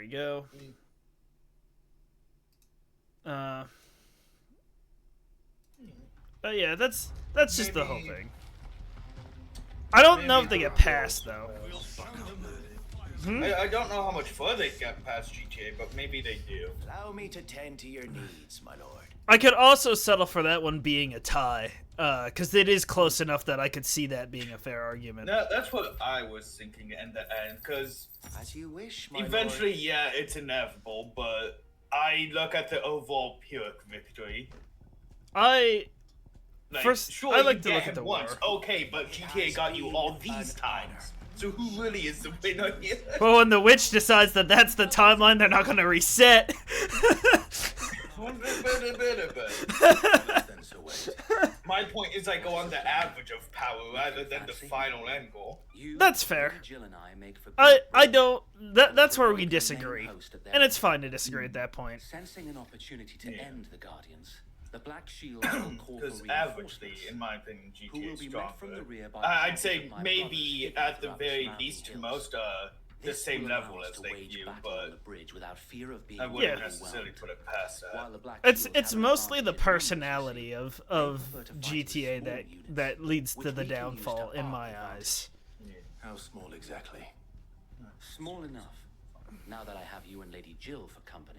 we go. But yeah, that's just the whole thing. I don't know if they get past though. I don't know how much further they get past GTA, but maybe they do. Allow me to tend to your needs, my lord. I could also settle for that one being a tie, because it is close enough that I could see that being a fair argument. No, that's what I was thinking in the end, because As you wish, my eventually, lord. yeah, it's inevitable, but I look at the overall Pyrrhic victory. I Like, First, sure, I like you to get look him at the once, war. okay, but GTA got you all these times. So who really is the winner here? Well, when the witch decides that that's the timeline, they're not going to reset. My point is I go on the average of power rather than the final end goal. That's fair. I don't. That's where we disagree, and it's fine to disagree at that point. Sensing an opportunity to end the Guardians, the Black Shield will call for Because reinforcements. averagely, in my opinion, Who GTA will is be met from the stronger. rear by I'd thousands say of my maybe brothers at the throughout very surrounding least to hills. most the This same will level allow us as to they wage do, battle on the but bridge without fear of being I wouldn't Yeah. necessarily put it past that. While the Black It's Shield it's have an mostly the advantage in numbers, personality you see, of they prefer to fight with GTA small that units, leads to which the we can use to downfall in our my advantage. eyes. How small exactly? Small enough. Now that I have you and Lady Jill for company.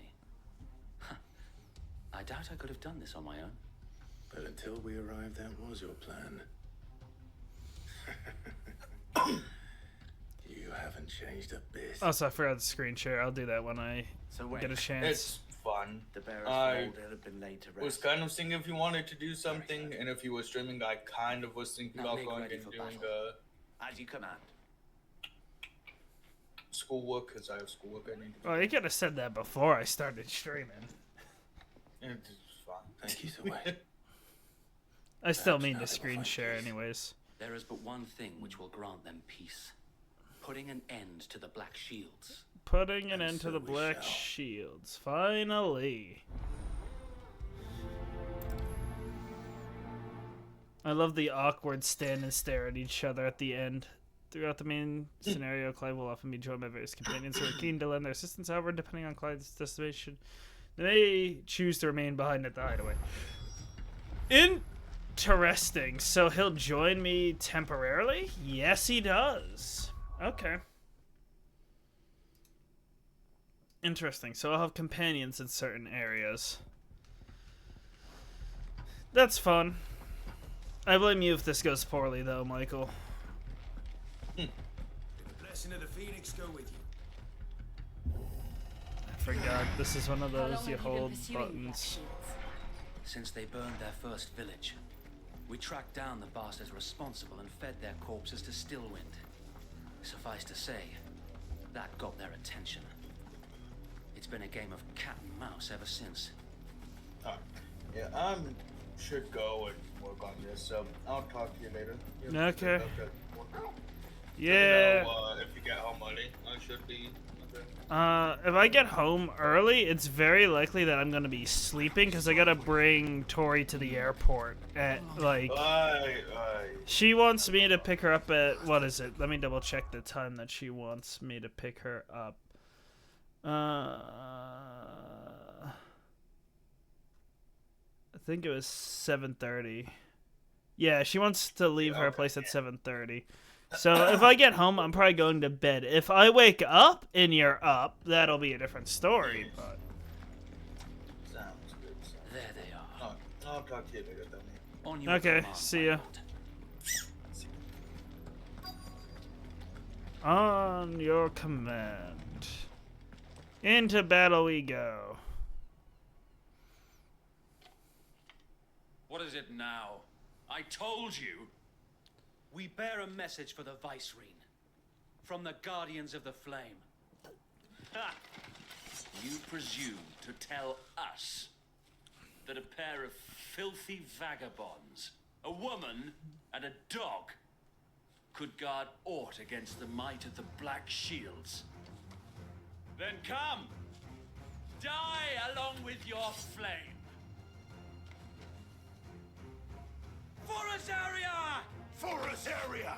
I doubt I could have done this on my own. But until we arrived, that was your plan. You haven't changed a bit. Also, I forgot the screen share. I'll do that when I So wait, get a chance. It's fun. the bearers I from Old have been laid to rest. was kind of thinking if you wanted to do something, and if you were streaming, I kind of was thinking Now about make going ready and for doing battle. As you command. schoolwork, because I have schoolwork I need to do. Oh, you could have said that before I started streaming. It's fun. Thank you, Zoe. I still Perhaps mean now to they will screen find share peace. anyways. There is but one thing which will grant them peace. Putting an end to the Black Shields. Putting an And end to so the we Black shall. Shields. Finally. I love the awkward stand and stare at each other at the end. Throughout the main scenario, Clive will often be joined by various companions who are keen to lend their assistance. However, depending on Clive's destination, they may choose to remain behind at the hideaway. Interesting. So he'll join me temporarily? Yes, he does. Okay. Interesting. So I'll have companions in certain areas. That's fun. I blame you if this goes poorly, though, Michael. The blessing of the Phoenix go with you. I forgot. This is one of How long those have you you been hold pursuing Black buttons. Shields? Since they burned their first village, we tracked down the bastards responsible and fed their corpses to Stillwind. Suffice to say, that got their attention. It's been a game of cat and mouse ever since. Yeah, I should go and work on this, so I'll talk to you later. Okay. Let Yeah. me know, if you get home early, I should be. Okay. If I get home early, it's very likely that I'm gonna be sleeping because I gotta bring Tori to the airport at like. Aye. She wants me to pick her up at what is it? Let me double check the time that she wants me to pick her up. I think it was 7:30. Yeah, she wants to leave her place at 7:30. So if I get home, I'm probably going to bed. If I wake up and you're up, that'll be a different story. But Sounds good. There they are. I'll talk to you later, then. On your Okay, command, see my ya. lord. on your command, into battle we go. What is it now? I told you. We bear a message for the Vicereine. From the Guardians of the Flame. Ha! You presume to tell us that a pair of filthy vagabonds, a woman and a dog, could guard aught against the might of the Black Shields? Then come! Die along with your flame! For Azaria! For us area!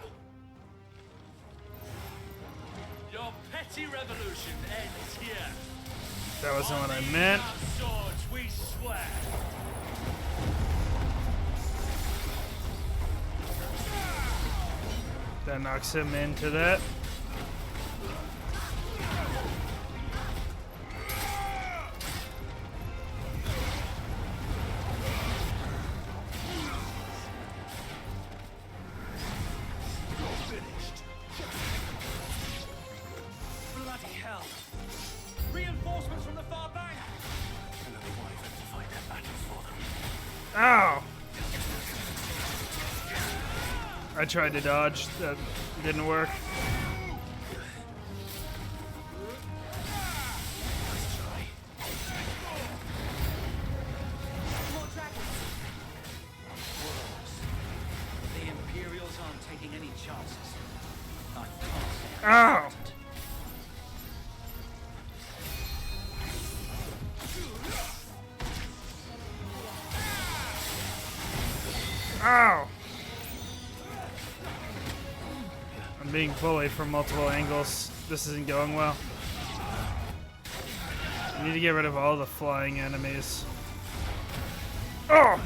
Your petty revolution ends here. That wasn't what I meant. Our swords, we swear. That knocks him into that. Bloody hell! Reinforcements from the far bank! Another wyvern to fight their battle for them. Ow! I tried to dodge. That didn't work. More dragons! The Imperials aren't taking any chances. I can't say I'm Ow! confident. Ow! I'm being bullied from multiple angles. This isn't going well. I need to get rid of all the flying enemies. Oh!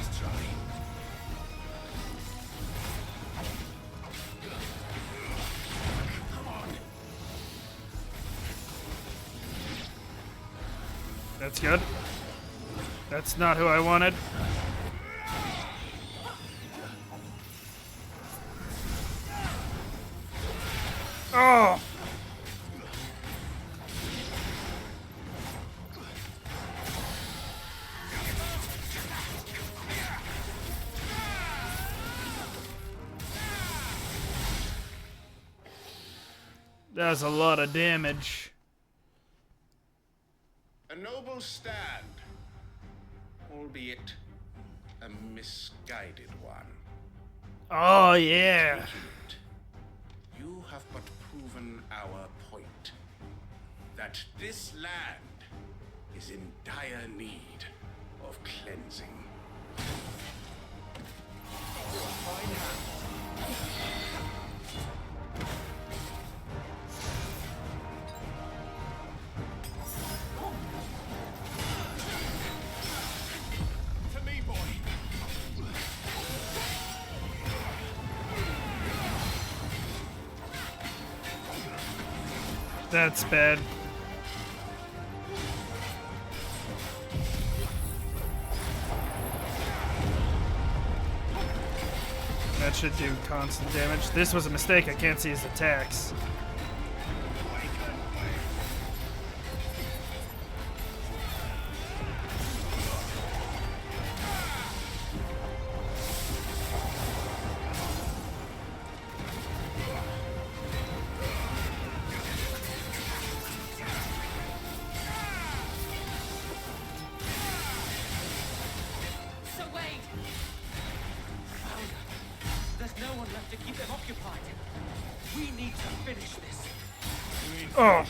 That's good. That's not who I wanted. Oh! That was a lot of damage. A noble stand, albeit a misguided one. Oh, yeah. You have but proven our point that this land is in dire need of cleansing. To me, boy. That's bad. That should do constant damage. This was a mistake. I can't see his attacks. So Wade! There's no one left to keep them occupied. We need to finish this. Oh!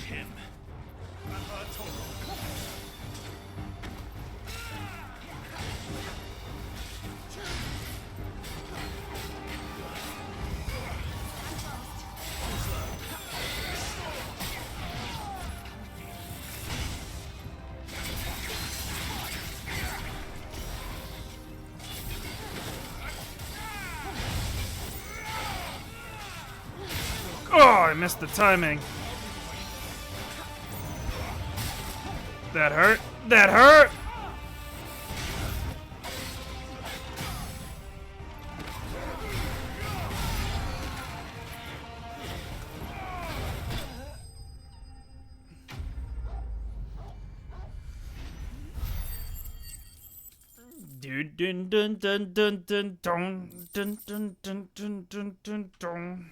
Oh, I missed the timing. That hurt. That hurt. Dun dun dun dun dun dun dun dun dun dun dun dun dun dun.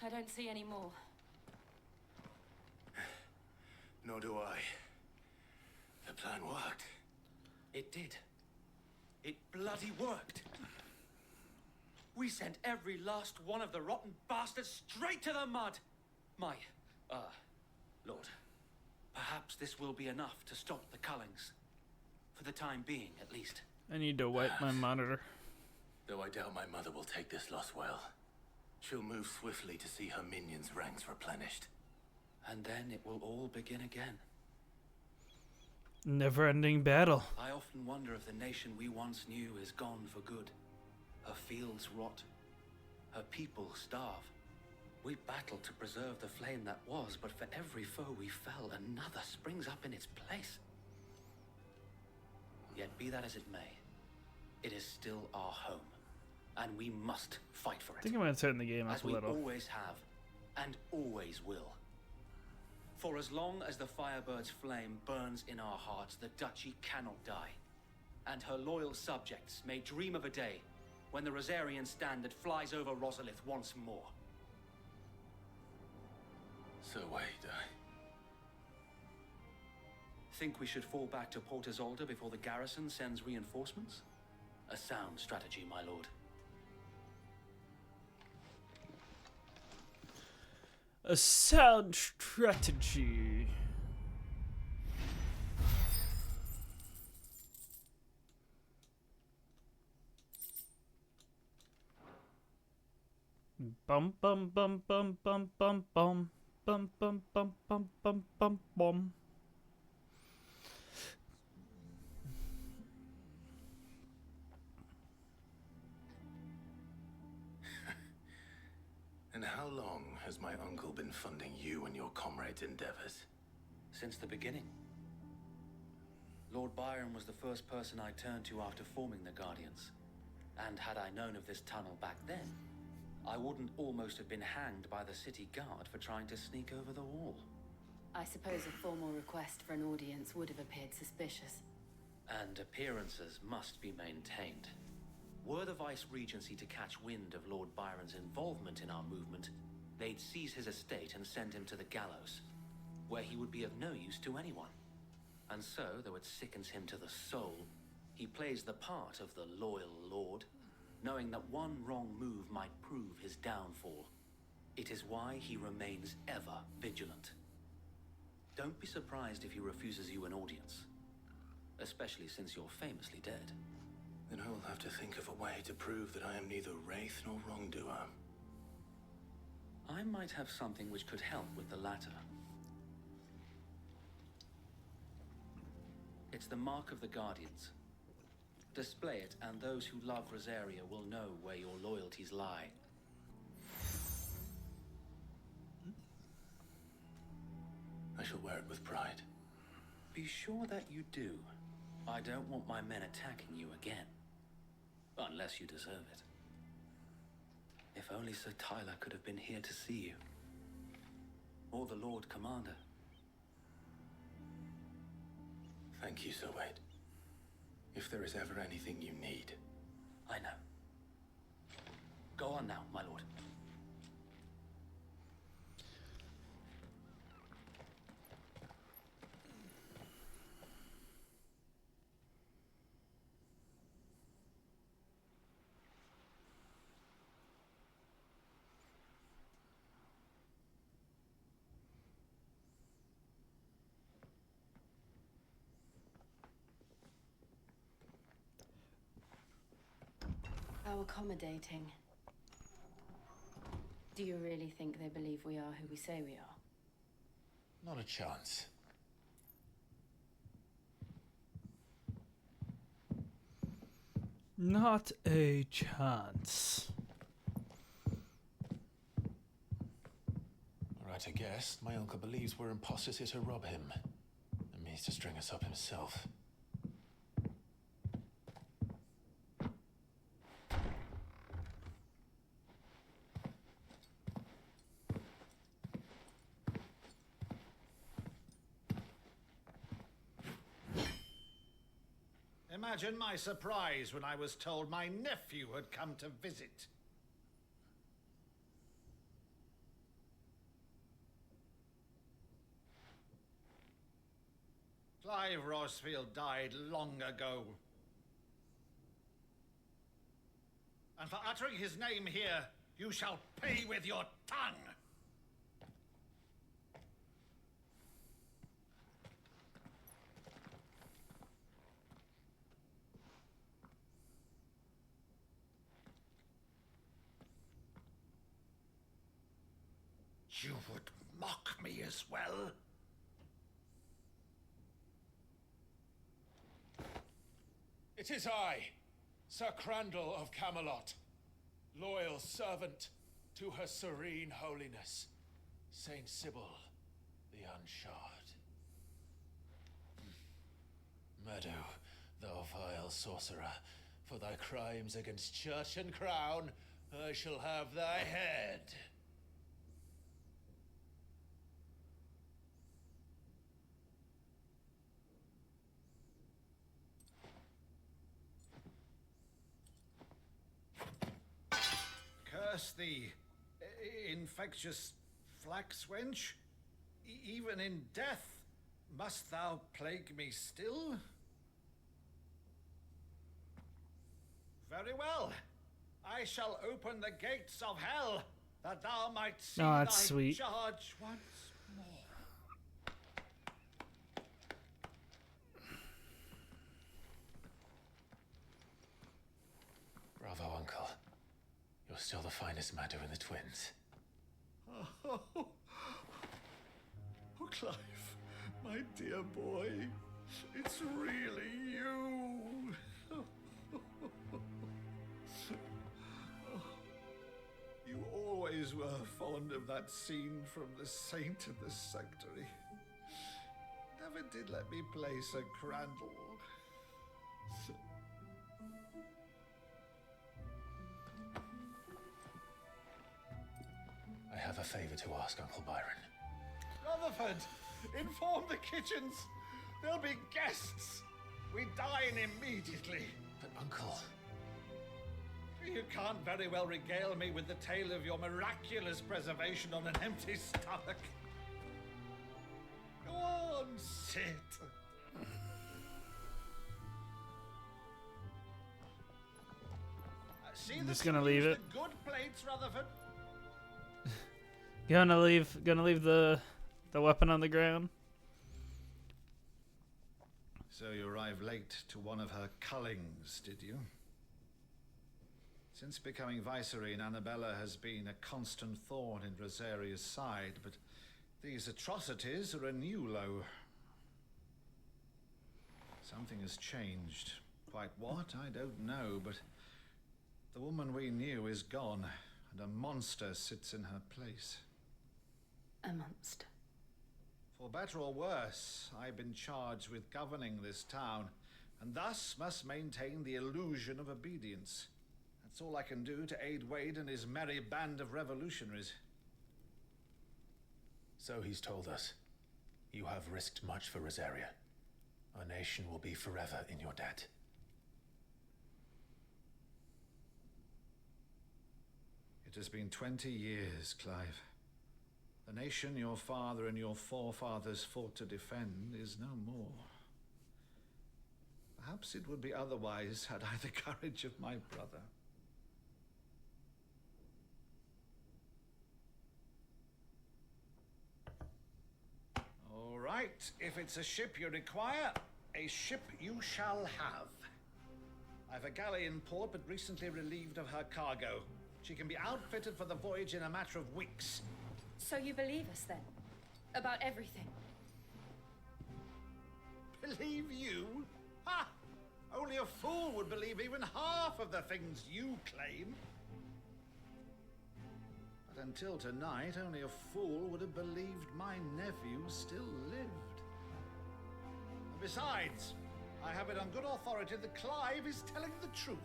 I don't see any more. Nor do I. The plan worked. It did. It bloody worked. We sent every last one of the rotten bastards straight to the mud. My, Lord, perhaps this will be enough to stop the Cullings. For the time being, at least. I need to wipe my monitor. Though I doubt my mother will take this loss well. She'll move swiftly to see her minions' ranks replenished. And then it will all begin again. Never-ending battle. I often wonder if the nation we once knew is gone for good. Her fields rot. Her people starve. We battle to preserve the flame that was, but for every foe we fell, another springs up in its place. Yet be that as it may, it is still our home, and we must fight for it. I think I'm going to turn the game up as a we little. always have, and always will. For as long as the Firebird's flame burns in our hearts, the Duchy cannot die. And her loyal subjects may dream of a day when the Rosarian standard flies over Rosalith once more. So wait, Think we should fall back to Port Isolde before the garrison sends reinforcements? A sound strategy, my lord. A sound strategy. Bum bum bum bum bum bum bum bum bum bum bum bum bum bum. And how long has my uncle been funding you and your comrades' endeavors? Since the beginning. Lord Byron was the first person I turned to after forming the Guardians. And had I known of this tunnel back then, I wouldn't almost have been hanged by the city guard for trying to sneak over the wall. I suppose a formal request for an audience would have appeared suspicious. And appearances must be maintained. Were the Vice-Regency to catch wind of Lord Byron's involvement in our movement, they'd seize his estate and send him to the gallows, where he would be of no use to anyone. And so, though it sickens him to the soul, he plays the part of the loyal lord, knowing that one wrong move might prove his downfall. It is why he remains ever vigilant. Don't be surprised if he refuses you an audience, especially since you're famously dead. Then I will have to think of a way to prove that I am neither wraith nor wrongdoer. I might have something which could help with the latter. It's the mark of the Guardians. Display it, and those who love Rosaria will know where your loyalties lie. I shall wear it with pride. Be sure that you do. I don't want my men attacking you again. Unless you deserve it. If only Sir Tyler could have been here to see you. Or the Lord Commander. Thank you, Sir Wade. If there is ever anything you need. I know. Go on now, my lord. How accommodating. Do you really think they believe we are who we say we are? Not a chance. Not a chance. Right, I guess. My uncle believes we're imposters here to rob him. And means to string us up himself. Imagine my surprise when I was told my nephew had come to visit. Clive Rosfield died long ago. And for uttering his name here, you shall pay with your tongue! you would mock me as well? It is I, Sir Crandall of Camelot, loyal servant to Her Serene Holiness, Saint Sybil the Unshod. Meadow, thou vile sorcerer, for thy crimes against church and crown, I shall have thy head. Curse thee, infectious flax wench. Even in death, must thou plague me still? Very well. I shall open the gates of hell, that thou might see Oh, thy that's sweet. charge once more. Bravo, Uncle. You're still the finest Meadow in the twins. Oh, Clive, my dear boy, it's really you. You always were fond of that scene from The Saint and the Sanctuary. Never did let me play Sir Crandall. I have a favor to ask, Uncle Byron. Rutherford, inform the kitchens. There'll be guests. We dine immediately. But, Uncle... You can't very well regale me with the tale of your miraculous preservation on an empty stomach. Go on, sit. See I'm that just you gonna leave use it. the good plates, Rutherford. Gonna leave the weapon on the ground. So you arrived late to one of her cullings, did you? Since becoming Vicereine, Annabella has been a constant thorn in Rosaria's side, but these atrocities are a new low. Something has changed. Quite what, I don't know, but the woman we knew is gone, and a monster sits in her place. A monster. For better or worse, I've been charged with governing this town, and thus must maintain the illusion of obedience. That's all I can do to aid Wade and his merry band of revolutionaries. So he's told us. You have risked much for Rosaria. Our nation will be forever in your debt. It has been 20 years, Clive. The nation your father and your forefathers fought to defend is no more. Perhaps it would be otherwise had I the courage of my brother. All right, if it's a ship you require, a ship you shall have. I've a galley in port, but recently relieved of her cargo. She can be outfitted for the voyage in a matter of weeks. So you believe us then? About everything? Believe you? Ha! Only a fool would believe even half of the things you claim. But until tonight, only a fool would have believed my nephew still lived. And besides, I have it on good authority that Clive is telling the truth.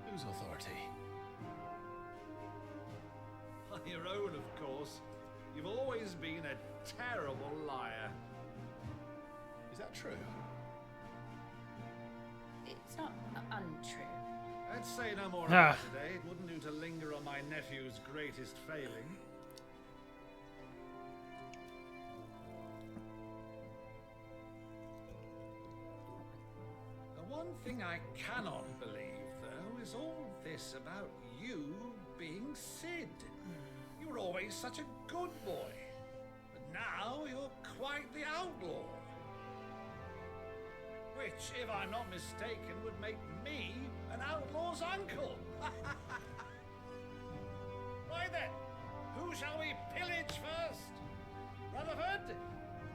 Whose authority? On your own, of course. You've always been a terrible liar. Is that true? It's not untrue. Let's say no more about it today. It wouldn't do to linger on my nephew's greatest failing. The one thing I cannot believe, though, is all this about you being Sid. You were always such a good boy, but now you're quite the outlaw. Which, if I'm not mistaken, would make me an outlaw's uncle. Right then, who Who shall we pillage first? Rutherford,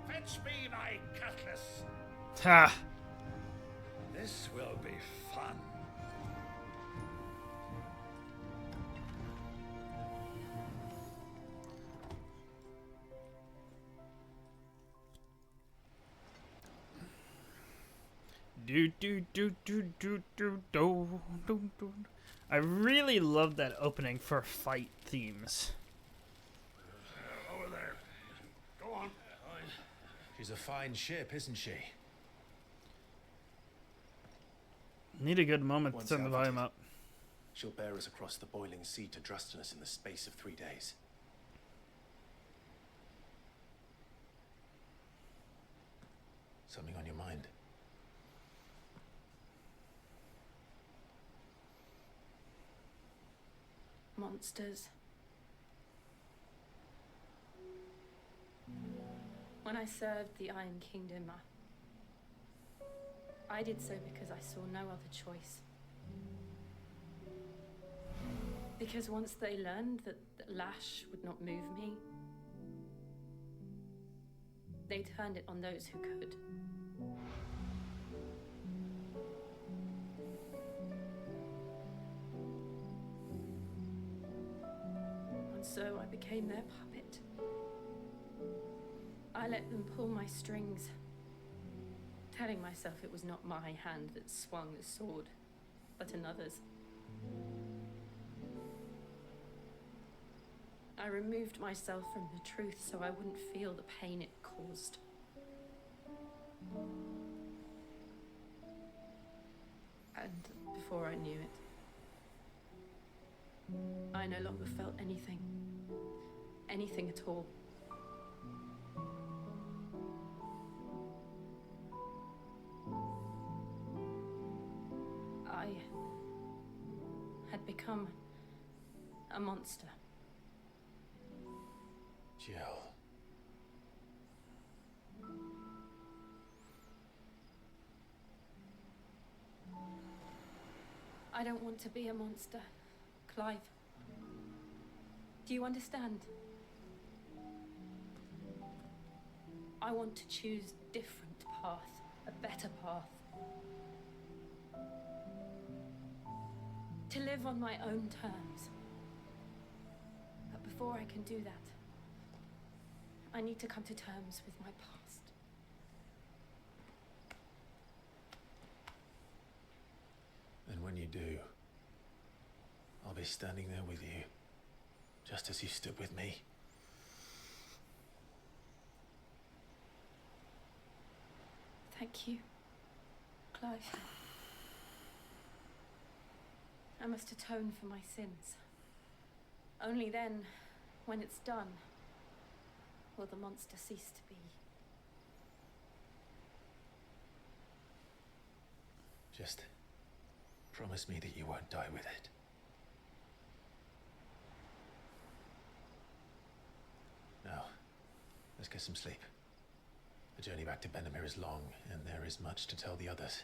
fetch me my cutlass. Ha! This will be fun. Do. I really love that opening for fight themes. Over there. Go on. She's a fine ship, isn't she? Need a good moment to Once turn the volume outfitted, up. She'll bear us across the boiling sea to Drustinus in the space of 3 days. Something on your mind? Monsters. When I served the Iron Kingdom, I did so because I saw no other choice. Because once they learned that Lash would not move me, they turned it on those who could. And so I became their puppet. I let them pull my strings, telling myself it was not my hand that swung the sword, but another's. I removed myself from the truth so I wouldn't feel the pain it caused. And before I knew it, I no longer felt anything. Anything at all. I had become a monster. Jill. I don't want to be a monster, Clive. Do you understand? I want to choose a different path, a better path. To live on my own terms. But before I can do that, I need to come to terms with my past. And when you do, I'll be standing there with you, just as you stood with me. Thank you, Clive. I must atone for my sins. Only then, when it's done, will the monster cease to be. Just promise me that you won't die with it. Now, let's get some sleep. The journey back to Benamir is long, and there is much to tell the others.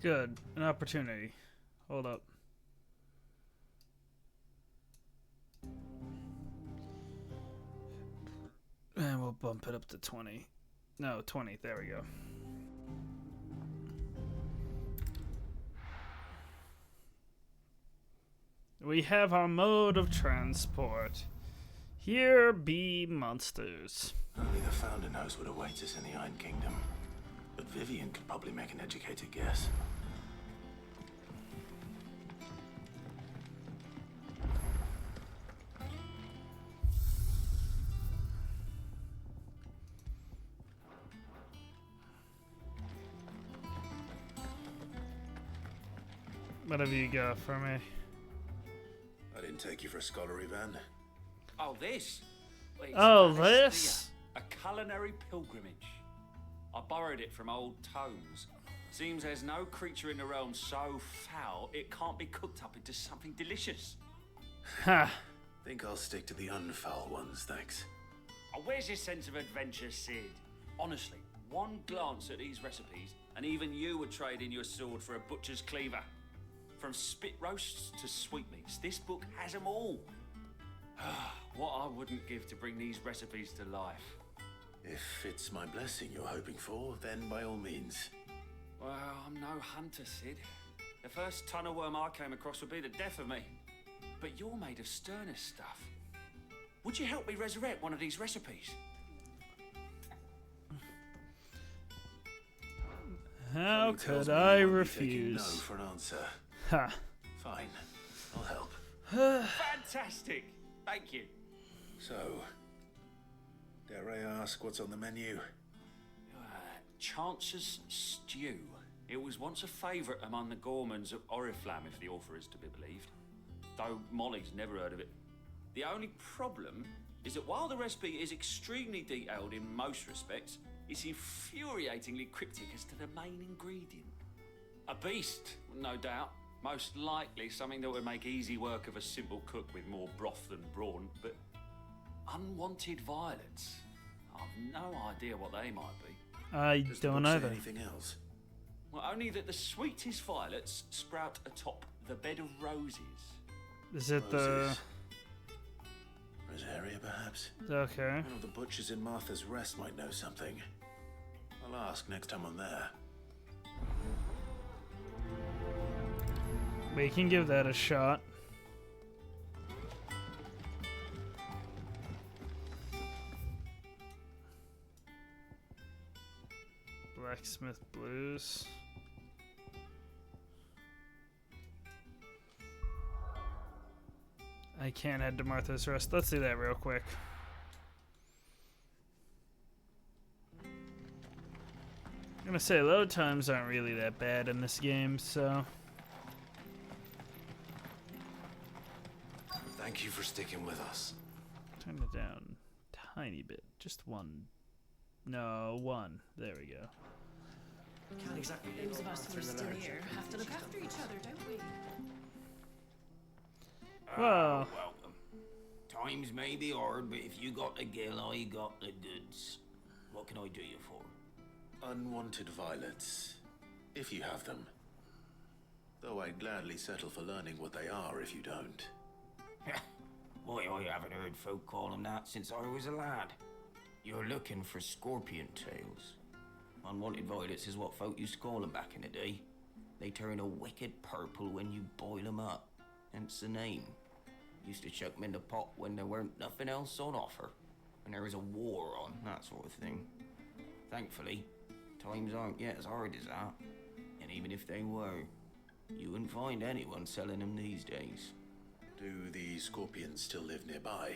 Good. An opportunity. Hold up. And we'll bump it up to 20. No, 20. There we go. We have our mode of transport. Here be monsters. Only the Founder knows what awaits us in the Iron Kingdom. But Vivian could probably make an educated guess. What have you got for me? I didn't take you for a scholarly van. Oh, this? Well, it's Oh, Alistair, this? A culinary pilgrimage. I borrowed it from old tomes. Seems there's no creature in the realm so foul it can't be cooked up into something delicious. Ha! Think I'll stick to the unfoul ones, thanks. Oh, where's your sense of adventure, Sid? Honestly, one glance at these recipes, and even you would trade in your sword for a butcher's cleaver. From spit roasts to sweetmeats, this book has them all. What I wouldn't give to bring these recipes to life. If it's my blessing you're hoping for, then by all means. Well, I'm no hunter, Sid. The first tunnel worm I came across would be the death of me. But you're made of sterner stuff. Would you help me resurrect one of these recipes? How Something tells could me I you won't be taking refuse? No for an answer. Ha. Fine, I'll help. Fantastic! Thank you. So, dare I ask what's on the menu? Chance's Stew. It was once a favourite among the gourmands of Oriflamme, if the author is to be believed. Though Molly's never heard of it. The only problem is that while the recipe is extremely detailed in most respects, it's infuriatingly cryptic as to the main ingredient. A beast, no doubt. Most likely something that would make easy work of a simple cook with more broth than brawn, but unwanted violets. I've no idea what they might be. I Does the don't book say either. anything else? Well, only that the sweetest violets sprout atop the bed of roses. Is it the... Roses. Rosaria, perhaps? Okay. One of the butchers in Martha's Rest might know something. I'll ask next time I'm there. We can give that a shot. Blacksmith Blues. I can't head to Martha's Rest. Let's do that real quick. I'm gonna say load times aren't really that bad in this game, so... Thank you for sticking with us. Turn it down tiny bit. Just one. No, one. There we go. Can't exactly Those of us who are still here have to look after each other, don't we? Well, welcome. Times may be hard, but if you got the gill, I got the goods. What can I do you for? Unwanted violets, if you have them. Though I'd gladly settle for learning what they are if you don't. Why, I haven't heard folk call them that since I was a lad. You're looking for scorpion tails. Unwanted violets is what folk used to call them back in the day. They turn a wicked purple when you boil them up, hence the name. Used to chuck them in the pot when there weren't nothing else on offer, when there was a war on, that sort of thing. Thankfully, times aren't yet as hard as that, and even if they were, you wouldn't find anyone selling them these days. Do the scorpions still live nearby?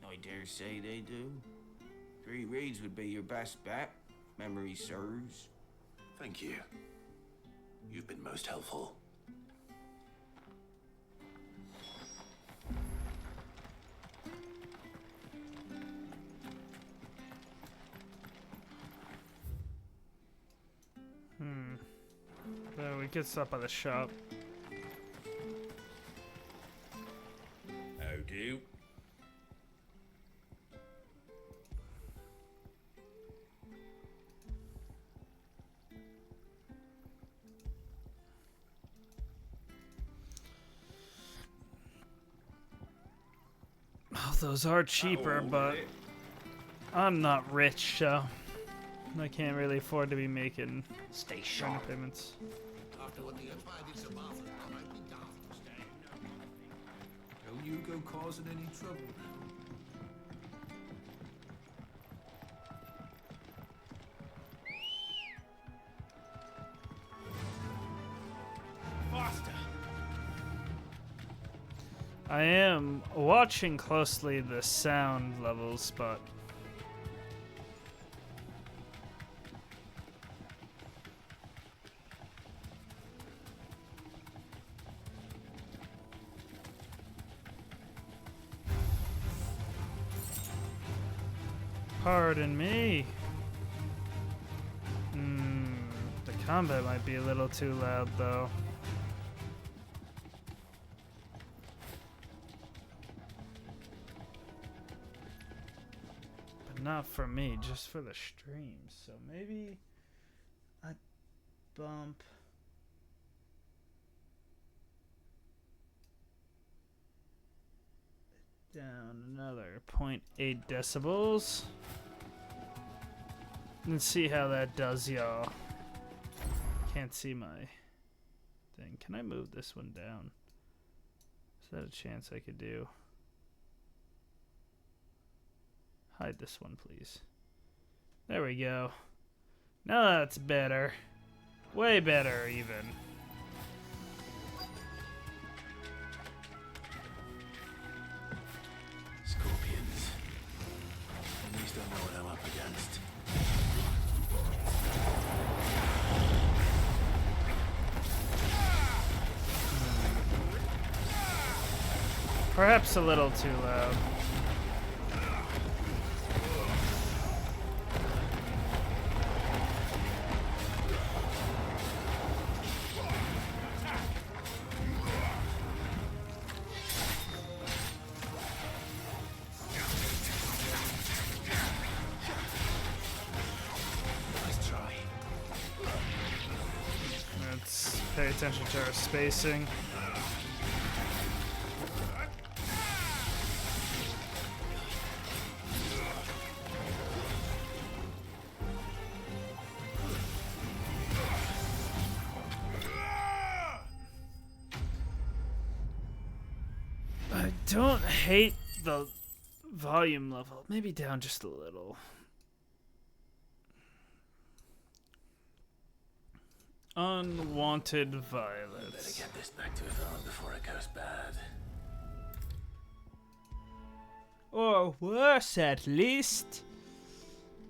I dare say they do. 3 Reeds would be your best bet, memory serves. Thank you. You've been most helpful. Well, we could stop by the shop. How do? Oh, those are cheaper, but I'm not rich, so I can't really afford to be making Stay rent sharp. payments. Don't you go causing any trouble now. Faster! I am watching closely the sound levels, but pardon me. The combat might be a little too loud, though. not for me, just for the stream. So maybe I bump down another 0.8 decibels. Let's see how that does, y'all. Can't see my thing. Can I move this one down? Is that a chance I could do? Hide this one, please. There we go. Now that's better. Way better, even. Scorpions. At least I know what I'm up against. Perhaps a little too loud. Nice try. Let's pay attention to our spacing. I don't hate the volume level. Maybe down just a little. Unwanted Better violets. get this back to a villain before it goes bad. Or worse, at least.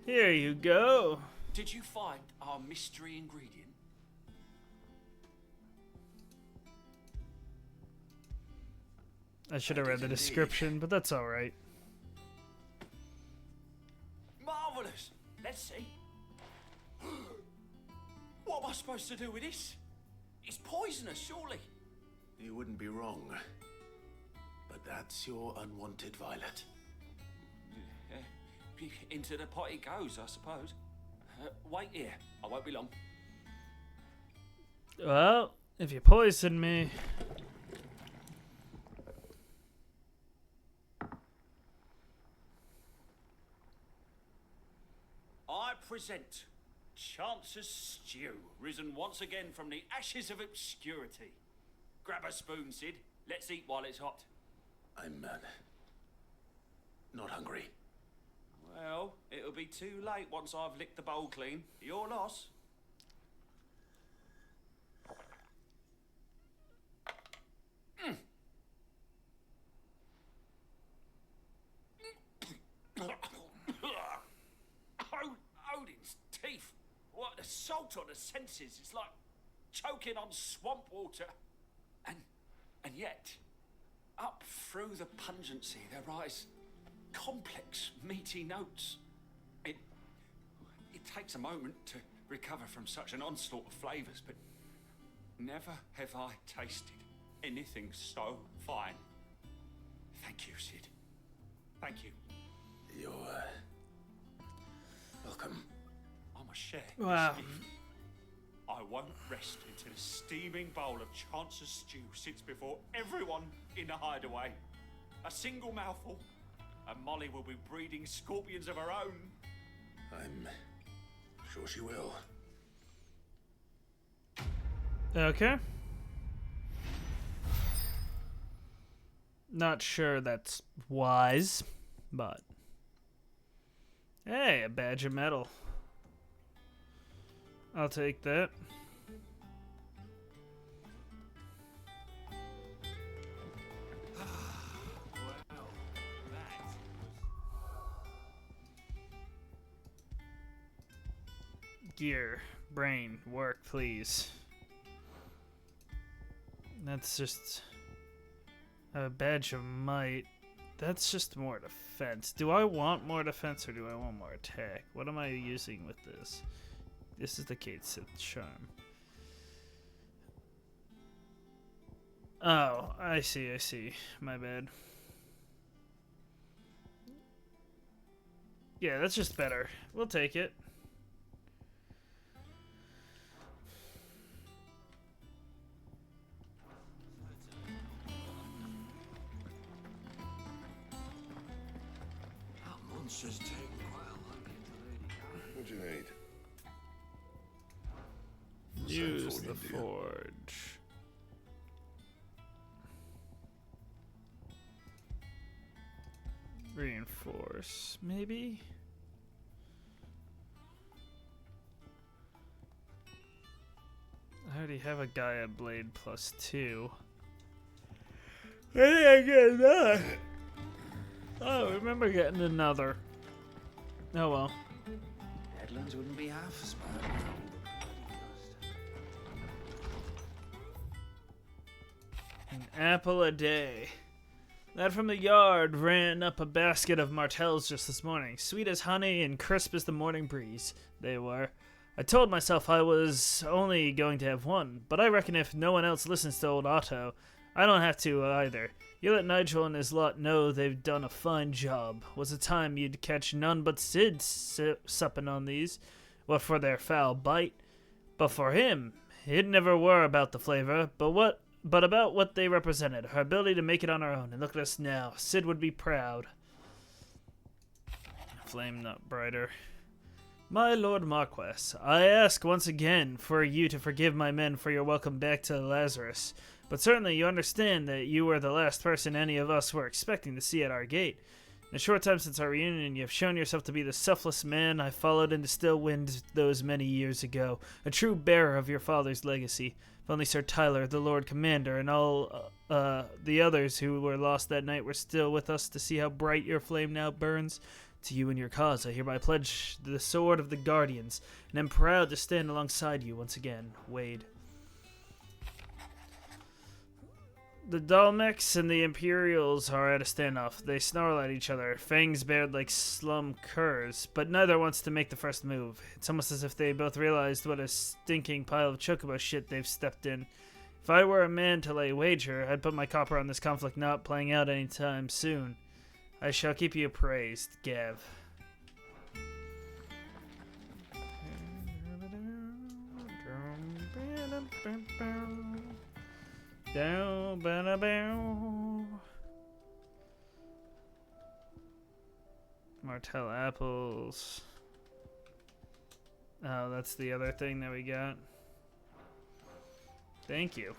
Here you go. Did you find our mystery ingredient? I should have read the description, but that's alright. Marvelous. Let's see. What am I supposed to do with this? It's poisonous, surely. You wouldn't be wrong. But that's your unwanted violet. Into the pot it goes, I suppose. Wait here. I won't be long. Well, if you poison me... I present Chance's Stew, risen once again from the ashes of obscurity. Grab a spoon, Sid. Let's eat while it's hot. I'm not hungry. Well, it'll be too late once I've licked the bowl clean. Your loss. Odin's teeth. What the salt on the senses. It's like choking on swamp water. And yet, up through the pungency there rise complex, meaty notes. It takes a moment to recover from such an onslaught of flavours, but never have I tasted anything so fine. Thank you, Sid. Thank you. You're welcome. I'm a share. Wow. I won't rest until a steaming bowl of Chance's Stew sits before everyone in the hideaway. A single mouthful, and Molly will be breeding scorpions of her own. I'm sure she will. Okay. Not sure that's wise, but... Hey, a badge of metal. I'll take that. Gear, brain, work, please. That's just a badge of might. That's just more defense. Do I want more defense or do I want more attack? What am I using with this? This is the Kate Sith charm. Oh, I see. My bad. Yeah, that's just better. We'll take it. That monster's taken quite a lot to What do you need? Use Same the for you, dear. forge. Reinforce, maybe? I already have a Gaia Blade +2. I think I get another. Oh, I remember getting another. Oh well. Headlands wouldn't be half as bad. An apple a day. That from the yard ran up a basket of martels just this morning. Sweet as honey and crisp as the morning breeze, they were. I told myself I was only going to have one, but I reckon if no one else listens to old Otto, I don't have to either. You let Nigel and his lot know they've done a fine job. Was a time you'd catch none but Sid supping on these. What for their foul bite? But for him, it never were about the flavor, but about what they represented, her ability to make it on her own. And look at us now. Sid would be proud. Flame not brighter. My Lord Marquess, I ask once again for you to forgive my men for your welcome back to Lazarus. But certainly you understand that you were the last person any of us were expecting to see at our gate. In a short time since our reunion, you have shown yourself to be the selfless man I followed into still wind those many years ago, a true bearer of your father's legacy. If only Sir Tyler, the Lord Commander, and all the others who were lost that night were still with us to see how bright your flame now burns. To you and your cause, I hereby pledge the sword of the Guardians, and am proud to stand alongside you once again, Wade. The Dalmecs and the Imperials are at a standoff. They snarl at each other, fangs bared like slum curs, but neither wants to make the first move. It's almost as if they both realized what a stinking pile of chocobo shit they've stepped in. If I were a man to lay wager, I'd put my copper on this conflict not playing out anytime soon. I shall keep you appraised, Gav. Down, bow. Martell apples. Oh, that's the other thing that we got. Thank you.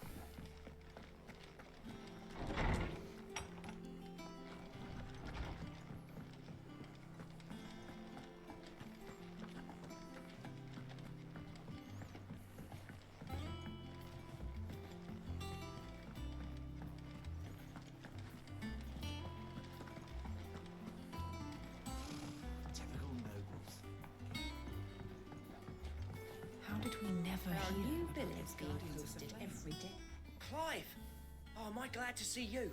Typical nobles. How did we never Our hear new of village those being guardians of hosted the flame? every day. Clive! Oh, am I glad to see you?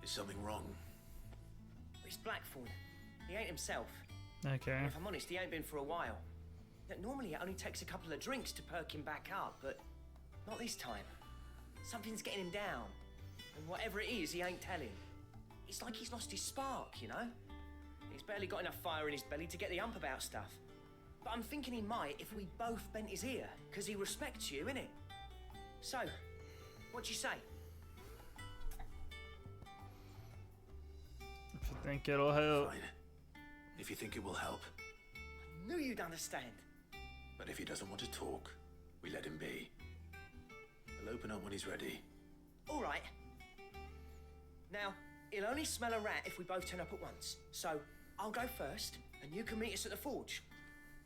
Is something wrong? It's Blackthorn. He ain't himself. Okay. And if I'm honest, he ain't been for a while. Yet normally it only takes a couple of drinks to perk him back up, but not this time. Something's getting him down. And whatever it is, he ain't telling. It's like he's lost his spark, you know? He's barely got enough fire in his belly to get the ump about stuff. But I'm thinking he might if we both bent his ear, because he respects you, innit? So, what you say? If you think it'll help. Fine. If you think it will help. I knew you'd understand. But if he doesn't want to talk, we let him be. We'll open up when he's ready. All right. Now, he'll only smell a rat if we both turn up at once. So, I'll go first, and you can meet us at the forge.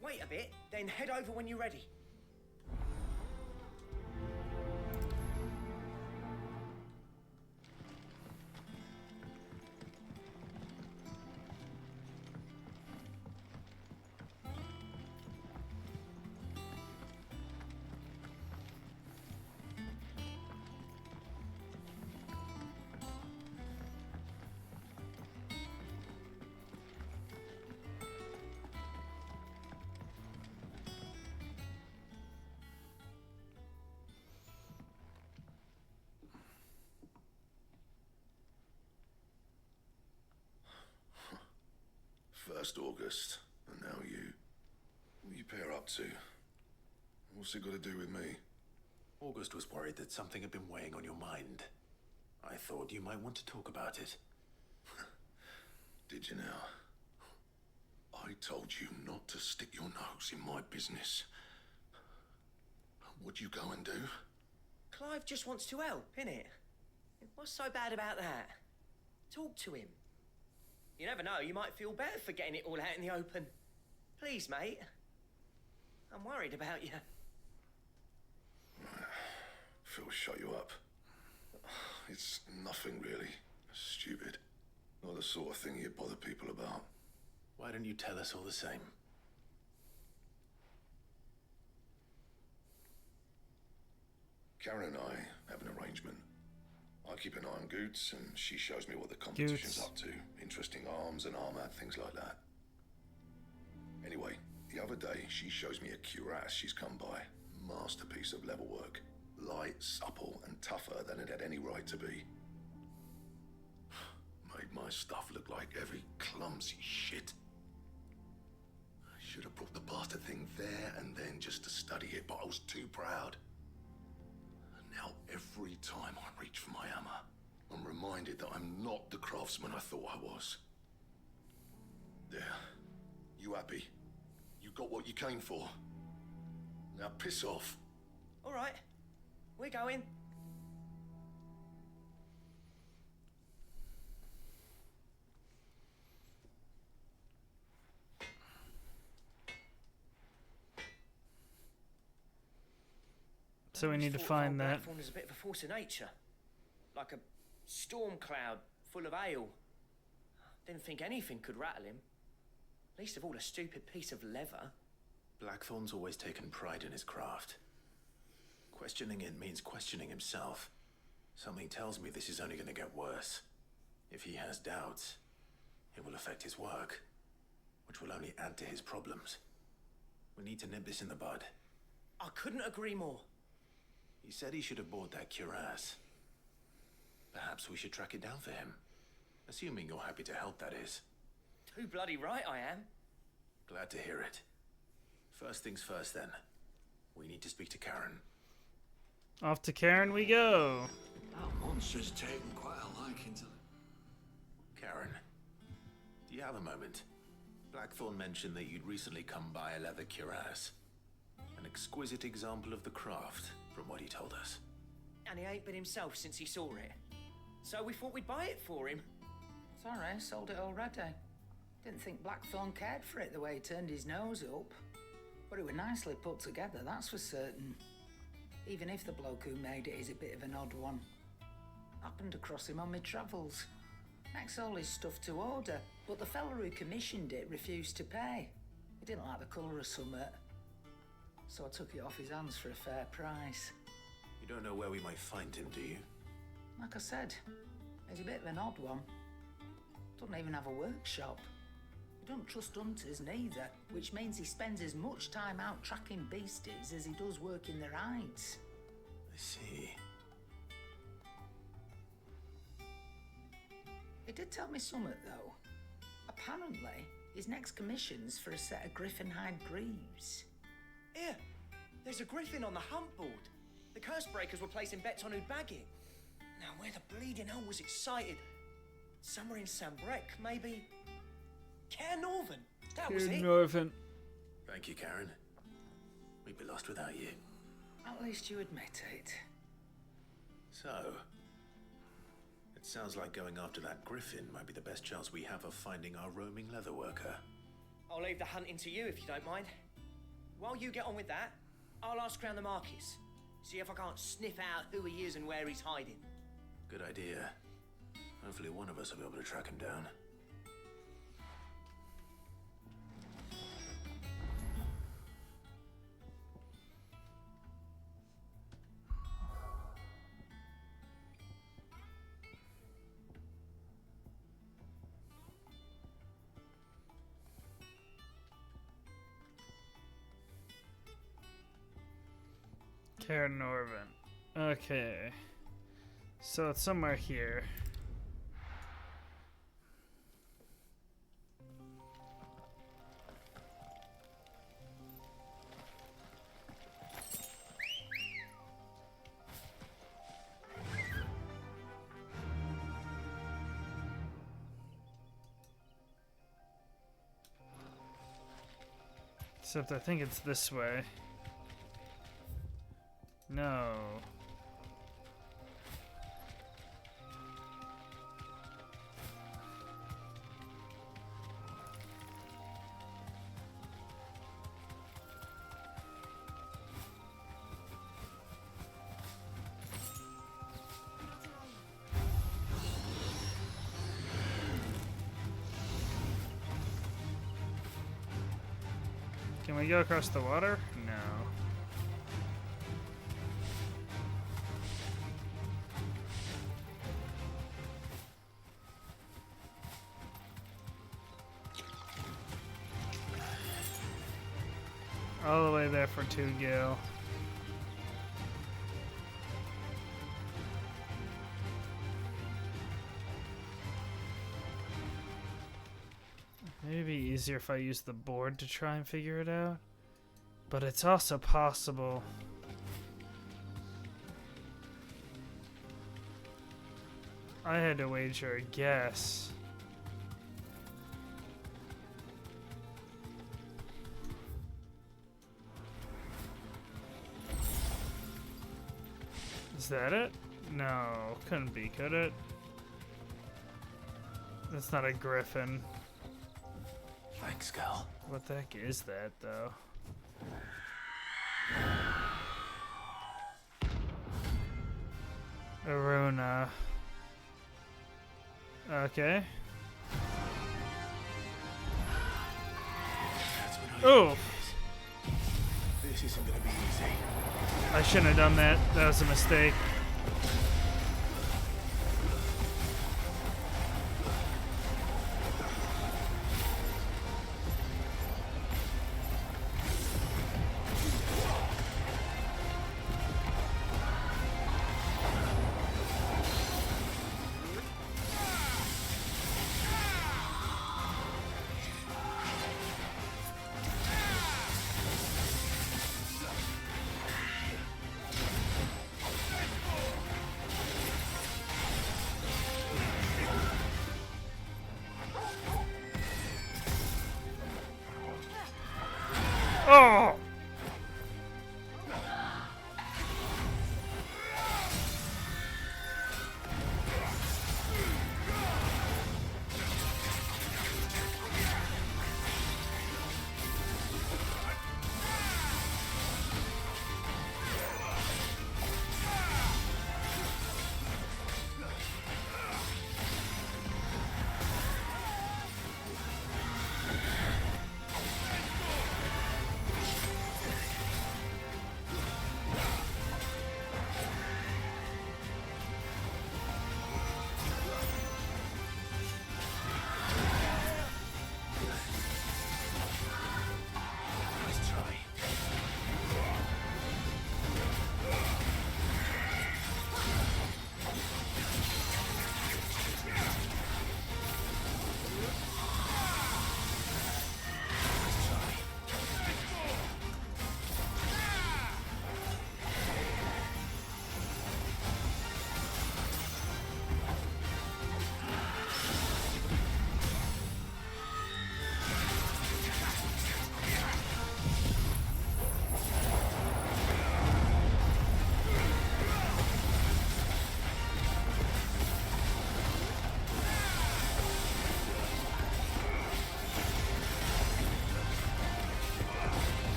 Wait a bit, then head over when you're ready. First August, and now you. What you pair up to? What's it got to do with me? August was worried that something had been weighing on your mind. I thought you might want to talk about it. Did you now? I told you not to stick your nose in my business. What'd you go and do? Clive just wants to help, innit? What's so bad about that? Talk to him. You never know, you might feel better for getting it all out in the open. Please, mate. I'm worried about you. Phil shut you up. It's nothing really. Stupid. Not the sort of thing you bother people about. Why don't you tell us all the same? Karen and I have an arrangement. I keep an eye on Goots, and she shows me what the competition's up to. Interesting arms and armor, things like that. Anyway, the other day, she shows me a cuirass she's come by. Masterpiece of level work. Light, supple, and tougher than it had any right to be. Made my stuff look like heavy, clumsy shit. I should have brought the bastard thing there and then just to study it, but I was too proud. And now every time I reach for my hammer, I'm reminded that I'm not the craftsman I thought I was. There. You happy? You got what you came for. Now piss off. All right. We're going. So we need to find that. Blackthorn is a bit of a force of nature. Like a storm cloud full of hail. Didn't think anything could rattle him. Least of all a stupid piece of leather. Blackthorn's always taken pride in his craft. Questioning it means questioning himself. Something tells me this is only going to get worse. If he has doubts, it will affect his work, which will only add to his problems. We need to nip this in the bud. I couldn't agree more. He said he should have bought that cuirass. Perhaps we should track it down for him. Assuming you're happy to help, that is. Too bloody right I am. Glad to hear it. First things first, then. We need to speak to Karen. Off to Karen we go. That monster's taken quite a liking to it. Karen, do you have a moment? Blackthorn mentioned that you'd recently come by a leather cuirass. An exquisite example of the craft, from what he told us. And he ain't been himself since he saw it. So we thought we'd buy it for him. Sorry, sold it already. Didn't think Blackthorn cared for it the way he turned his nose up. But it was nicely put together, that's for certain. Even if the bloke who made it is a bit of an odd one. Happened across him on my travels. Next all his stuff to order, but the fella who commissioned it refused to pay. He didn't like the colour of summit. So I took it off his hands for a fair price. You don't know where we might find him, do you? Like I said, he's a bit of an odd one. Doesn't even have a workshop. He don't trust hunters neither, which means he spends as much time out tracking beasties as he does working their hides. I see. He did tell me something, though. Apparently, his next commission's for a set of griffin hide greaves. Here, there's a griffin on the hunt board. The curse breakers were placing bets on who'd bag it. Now, where the bleeding hell was excited? Somewhere in Sambrec, maybe. Caer Northern. That was it. Northern. Thank you, Karen. We'd be lost without you. At least you admit it. So, it sounds like going after that griffin might be the best chance we have of finding our roaming leather worker. I'll leave the hunting to you if you don't mind. While you get on with that, I'll ask around the markets. See if I can't sniff out who he is and where he's hiding. Good idea. Hopefully one of us will be able to track him down. Caer Northern. Okay. So it's somewhere here. Except I think it's this way. No. Can we go across the water? No. All the way there for 2 gil. Maybe it'd be easier if I use the board to try and figure it out. But it's also possible. I had to wager a guess. Is that it? No, couldn't be, could it? That's not a griffin. Thanks, Cal. What the heck is that, though? Aruna. Okay. Oh! This isn't gonna be easy. I shouldn't have done that. That was a mistake. Oh!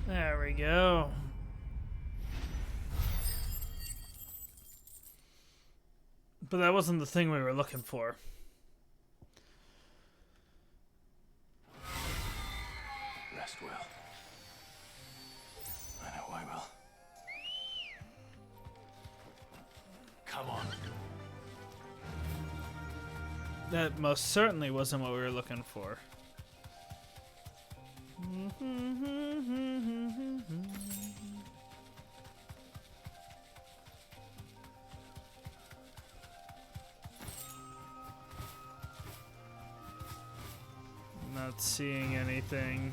There we go. But that wasn't the thing we were looking for. Rest well. I know I will. Come on. That most certainly wasn't what we were looking for. Not seeing anything.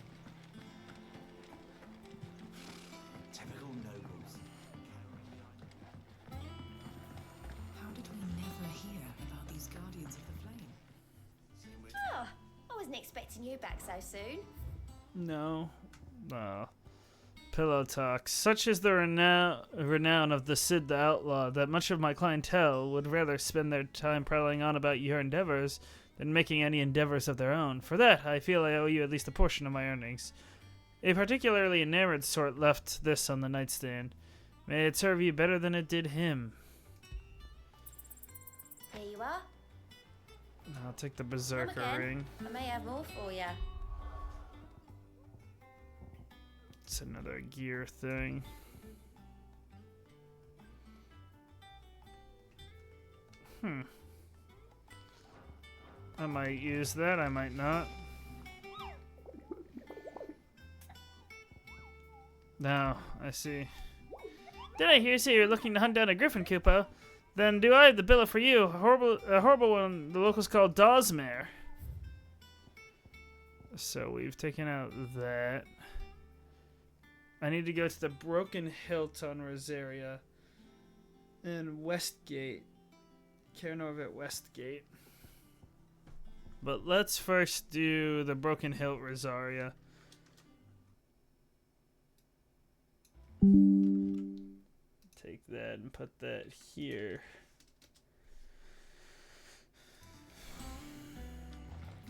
expecting you back so soon. No. Pillow talk. Such is the renown of the Cid the Outlaw that much of my clientele would rather spend their time prattling on about your endeavors than making any endeavors of their own. For that, I feel I owe you at least a portion of my earnings. A particularly enamored sort left this on the nightstand. May it serve you better than it did him. Here you are. I'll take the Come Berserker again. ring. I may have more for you. It's another gear thing. I might use that, I might not. No, I see. Did I hear say you're looking to hunt down a griffin, Kupo? Then do I have the billet for you? A horrible one the locals call Dawsmare. So we've taken out that. I need to go to the Broken Hilt on Rosaria and Westgate. Cairnorvet Westgate. But let's first do the Broken Hilt Rosaria. Take that and put that here.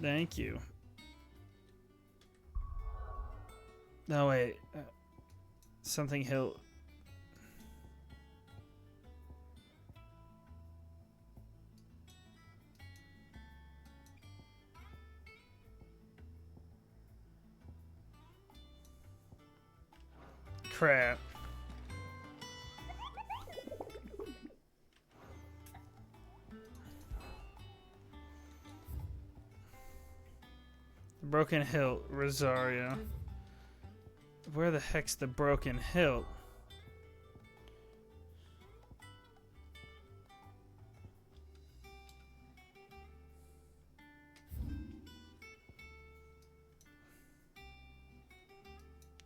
Thank you. No, wait. Something hill. Crap. Broken Hilt, Rosaria. Where the heck's the Broken Hilt?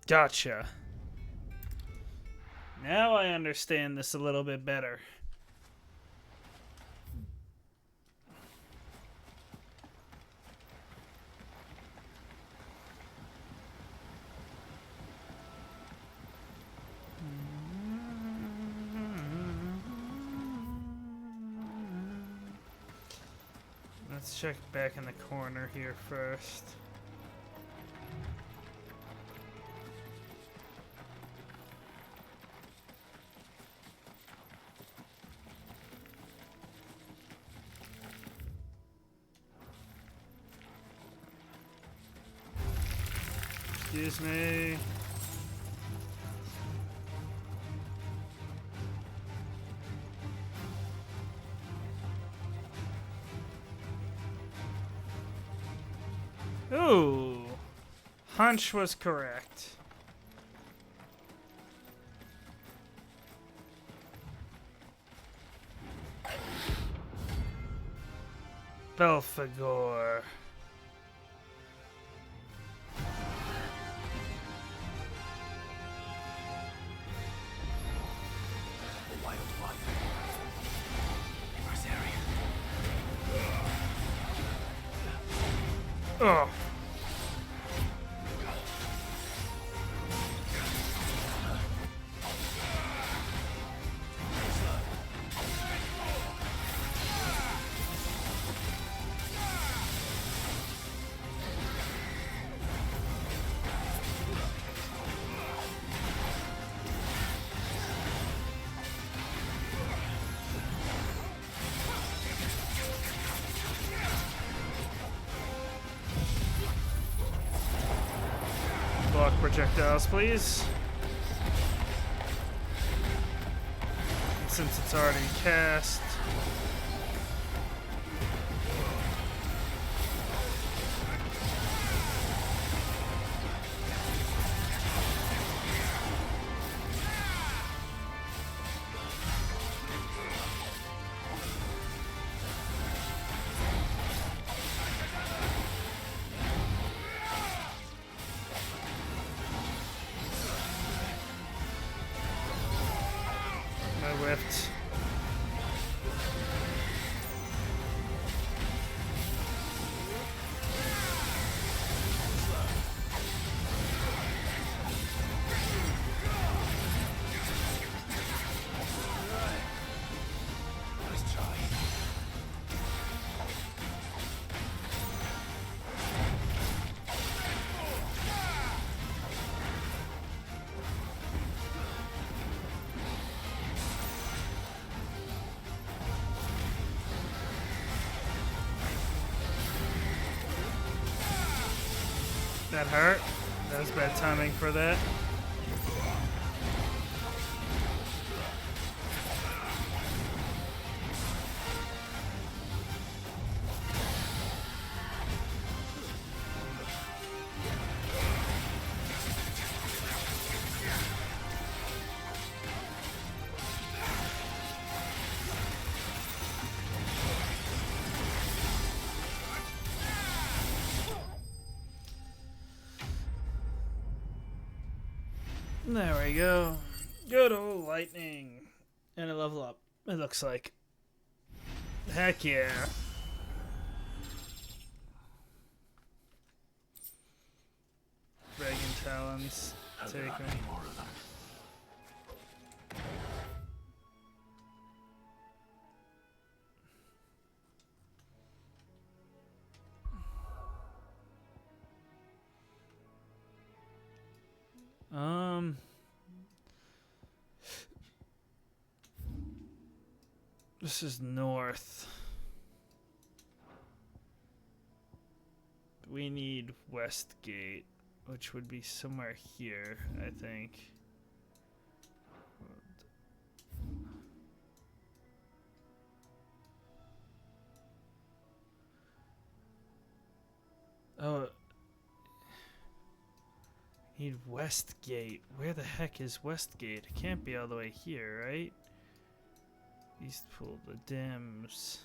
Gotcha. Now I understand this a little bit better. Let's check back in the corner here first. Excuse me. Ooh, hunch was correct. Belphegor. Oh. Block projectiles, please. And since it's already cast. I whiffed. That hurt. That was bad timing for that. There we go. Good old lightning. And a level up, it looks like. Heck yeah. Dragon Talons. Take me. More of them. This is north. We need Westgate, which would be somewhere here, I think. Oh, need Westgate. Where the heck is Westgate? It can't be all the way here, right? Eastpool, the Dims.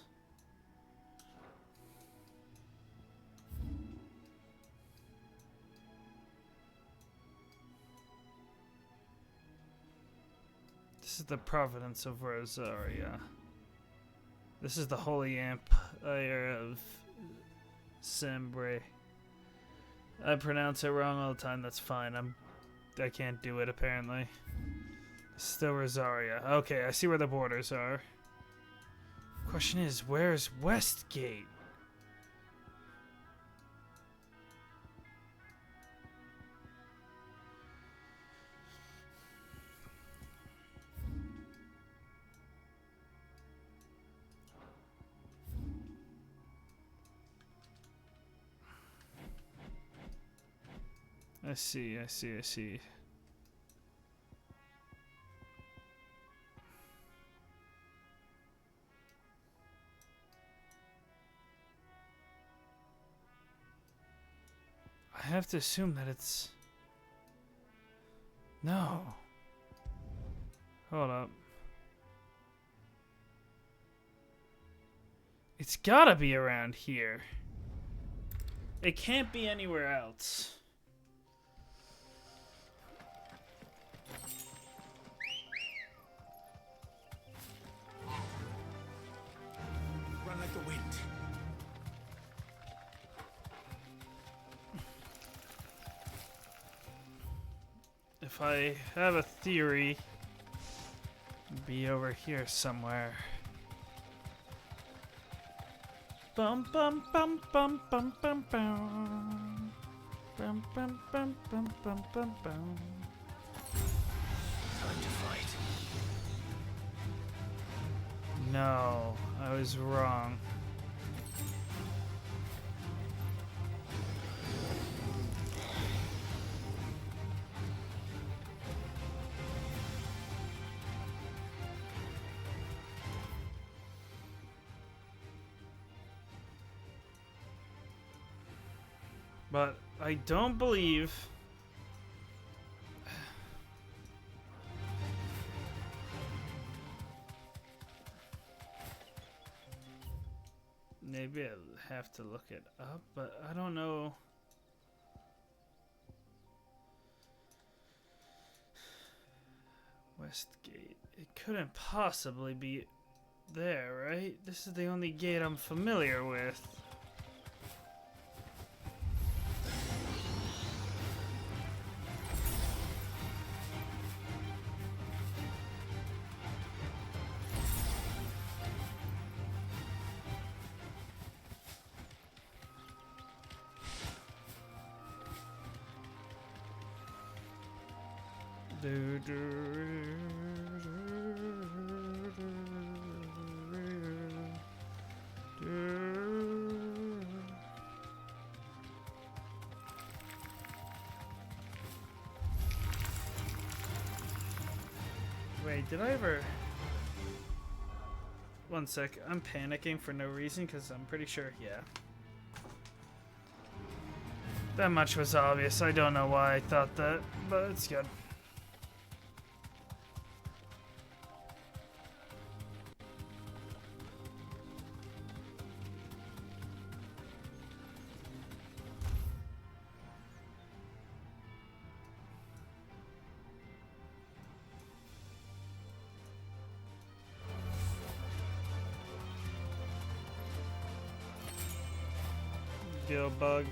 This is the Providence of Rosaria. This is the Holy Empire of Sambre. I pronounce it wrong all the time. That's fine. I can't do it apparently. Still Rosaria. Okay, I see where the borders are. Question is, where's Westgate? I see. I have to assume that it's... No. Hold up. It's gotta be around here. It can't be anywhere else. Run like the wind. If I have a theory, it'd be over here somewhere. Bum bum bum bum bum bum bum. Bum bum bum bum bum bum bum. Time to fight. No, I was wrong. But I don't believe... Maybe I'll have to look it up, but I don't know. Westgate. It couldn't possibly be there, right? This is the only gate I'm familiar with. Wait, did I ever... One sec, I'm panicking for no reason because I'm pretty sure, yeah. That much was obvious. I don't know why I thought that, but it's good. Deal bug.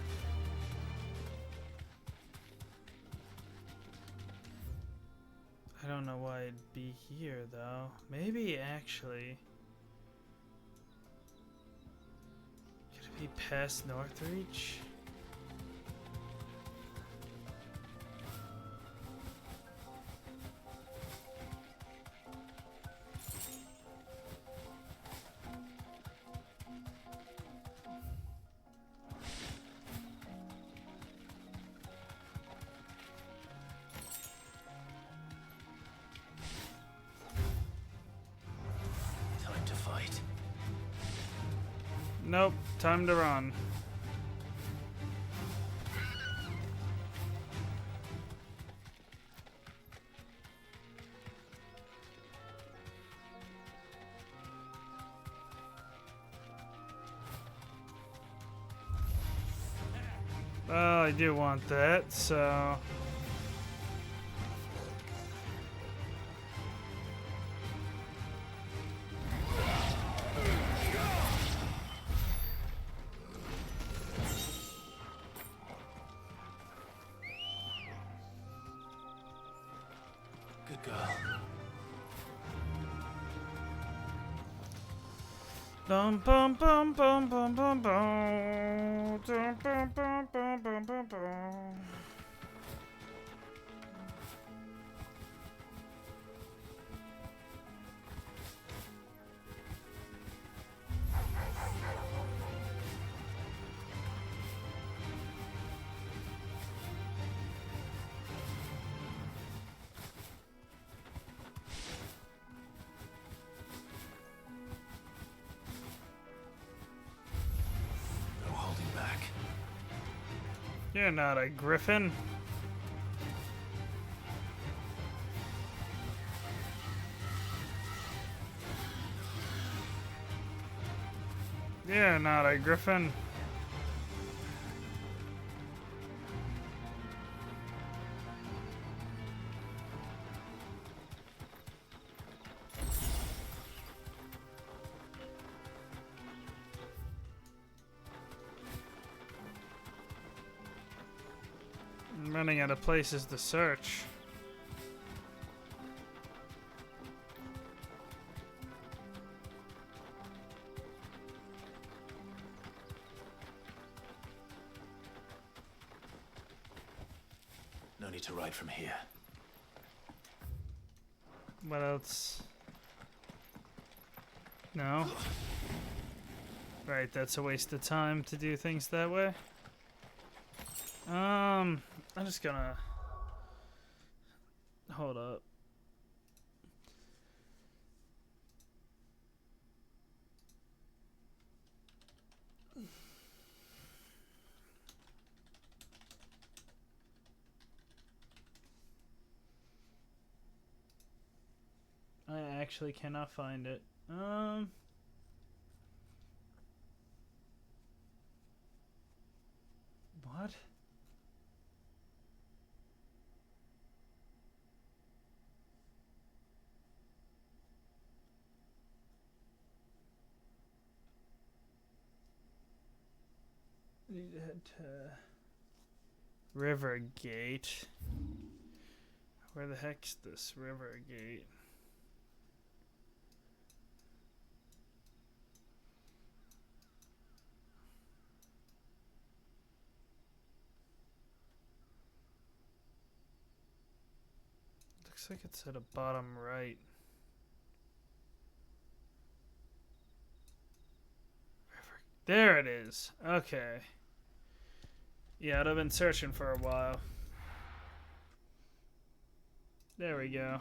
I don't know why it'd be here though. Maybe actually. Could it be past Northreach? Time to fight. Nope, time to run. Well, I do want that, so... Good girl. Bum bum bum bum bum bum bum. Dum, bum, bum, bum, bum, bum, bum. No holding back. You're not a griffin. You're not a griffin. I'm running out of places to search. No need to ride from here. What else? No? Right, that's a waste of time to do things that way. I'm just gonna... Hold up. I actually cannot find it. What? Need to head to Rivergate. Where the heck's this Rivergate? Looks like it's at the bottom right. There it is. Okay. Yeah, I'd have been searching for a while. There we go.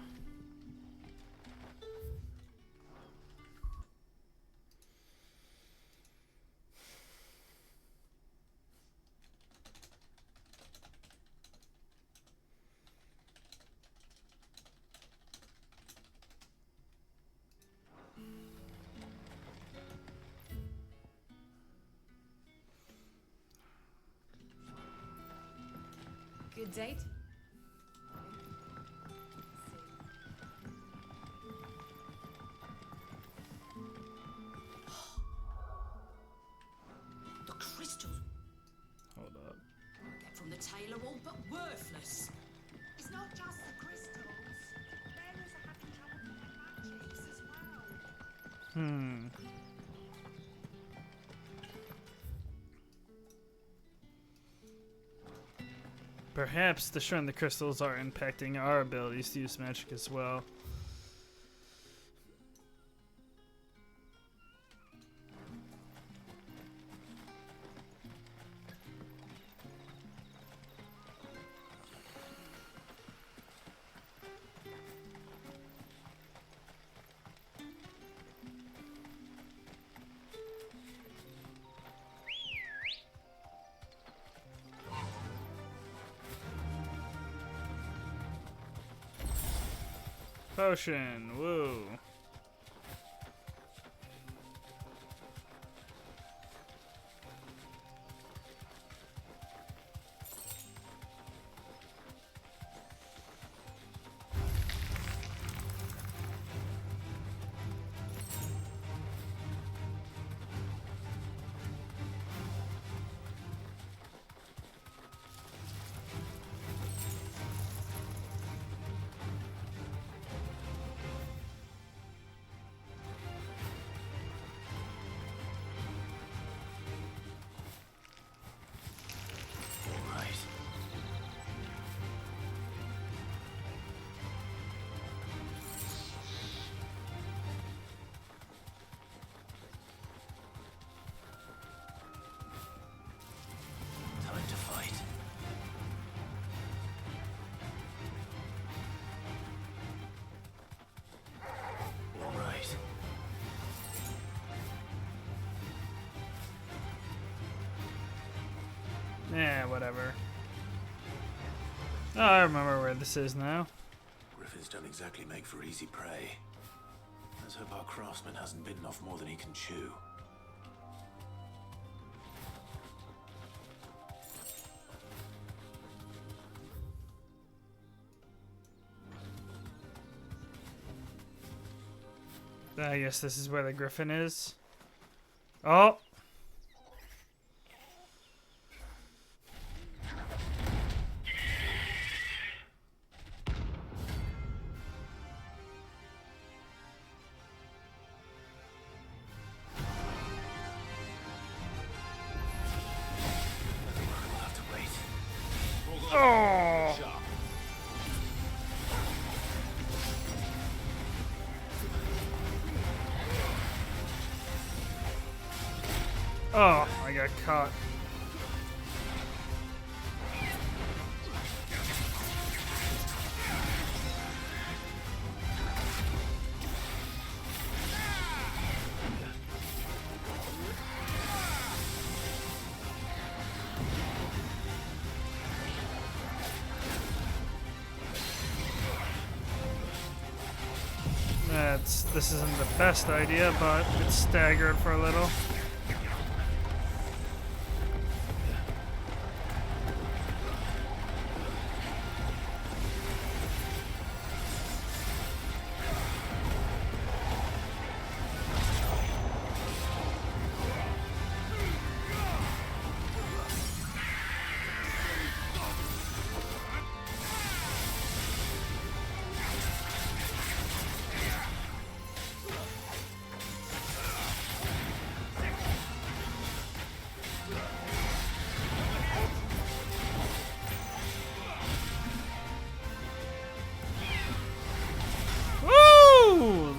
Good date? The crystals Hold up. get from the tailor all but worthless. It's not just the crystals. Bearers are having trouble with their magics as well. Perhaps destroying the crystals are impacting our abilities to use magic as well. Potion, woo. Time to fight. All right. Yeah, whatever. Oh, I remember where this is now. Griffins don't exactly make for easy prey. Let's hope our craftsman hasn't bitten off more than he can chew. I guess this is where the griffin is. Oh! We'll have to wait. Oh! Oh, I got caught. This isn't the best idea, but it's staggered for a little.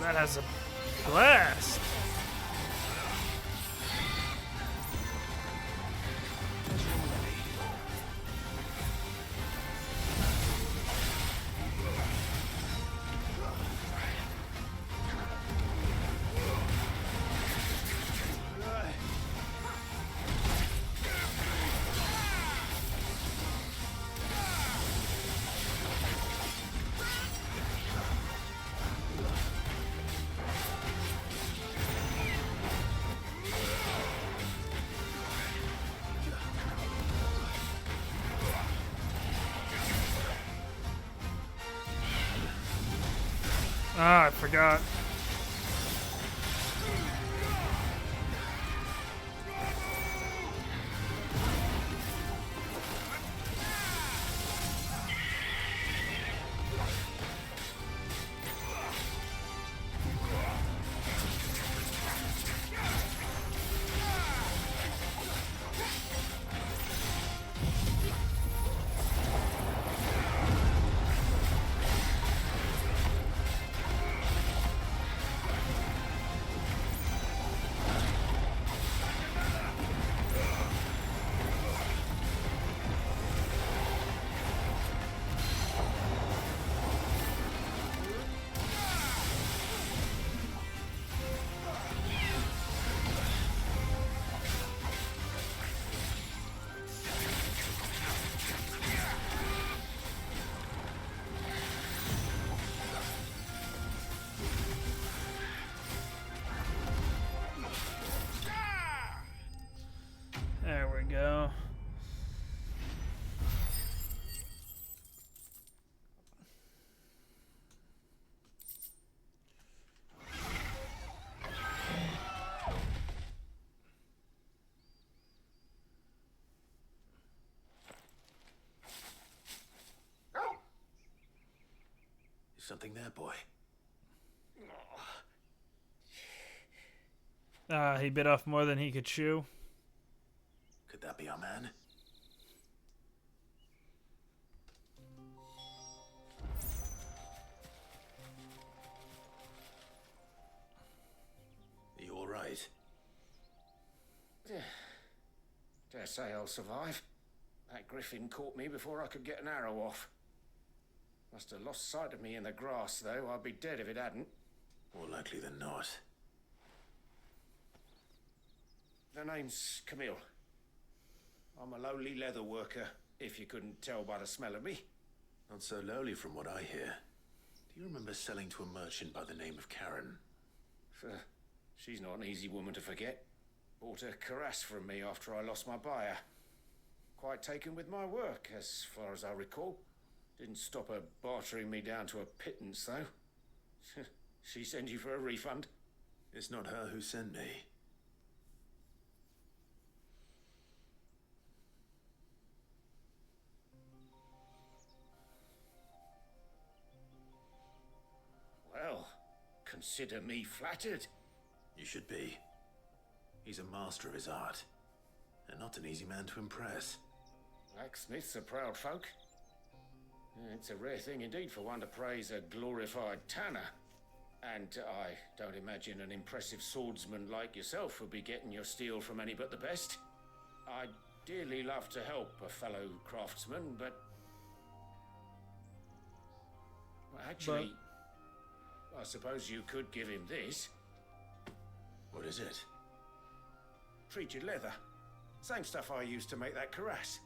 That has a blast. Ah, I forgot. There we go. Is something there, boy? He bit off more than he could chew. Could that be our man? Are you all right? Dare say I'll survive. That griffin caught me before I could get an arrow off. Must have lost sight of me in the grass, though. I'd be dead if it hadn't. More likely than not. The name's Camille. I'm a lowly leather worker, if you couldn't tell by the smell of me. Not so lowly from what I hear. Do you remember selling to a merchant by the name of Karen? She's not an easy woman to forget. Bought a cuirass from me after I lost my buyer. Quite taken with my work, as far as I recall. Didn't stop her bartering me down to a pittance, though. She sends you for a refund? It's not her who sent me. Well, consider me flattered. You should be. He's a master of his art, and not an easy man to impress. Blacksmiths are proud folk. It's a rare thing indeed for one to praise a glorified tanner. And I don't imagine an impressive swordsman like yourself would be getting your steel from any but the best. I'd dearly love to help a fellow craftsman, but... Well, actually, I suppose you could give him this. What is it? Treated leather. Same stuff I used to make that cuirass.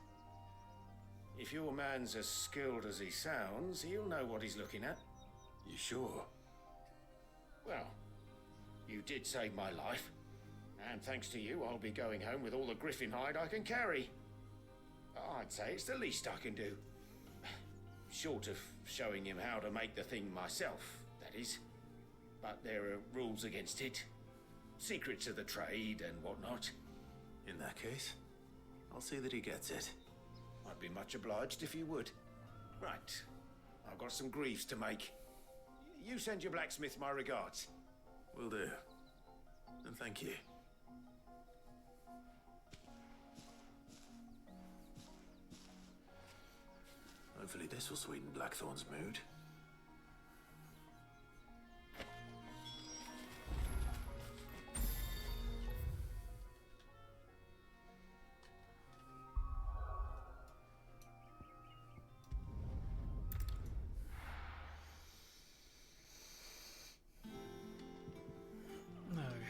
If your man's as skilled as he sounds, he'll know what he's looking at. You sure? Well, you did save my life. And thanks to you, I'll be going home with all the griffin hide I can carry. I'd say it's the least I can do. Short of showing him how to make the thing myself, that is. But there are rules against it. Secrets of the trade and whatnot. In that case, I'll see that he gets it. I'd be much obliged if you would. Right. I've got some greaves to make. You send your blacksmith my regards. Will do. And thank you. Hopefully this will sweeten Blackthorn's mood.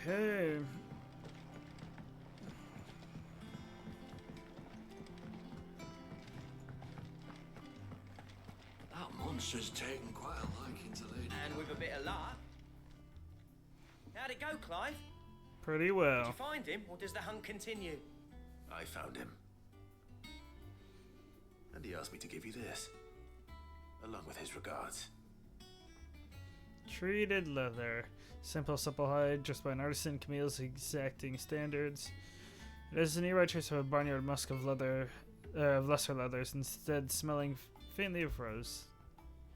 Okay. That monster's taken quite a liking to Lady. And with a bit of luck. How'd it go, Clive? Pretty Did well. you find him, or does the hunt continue? I found him. And he asked me to give you this, along with his regards. Treated leather. Simple, supple hide, dressed by an artisan, Camille's exacting standards. It has a nearby trace of a barnyard musk of leather, of lesser leathers, instead smelling faintly of rose.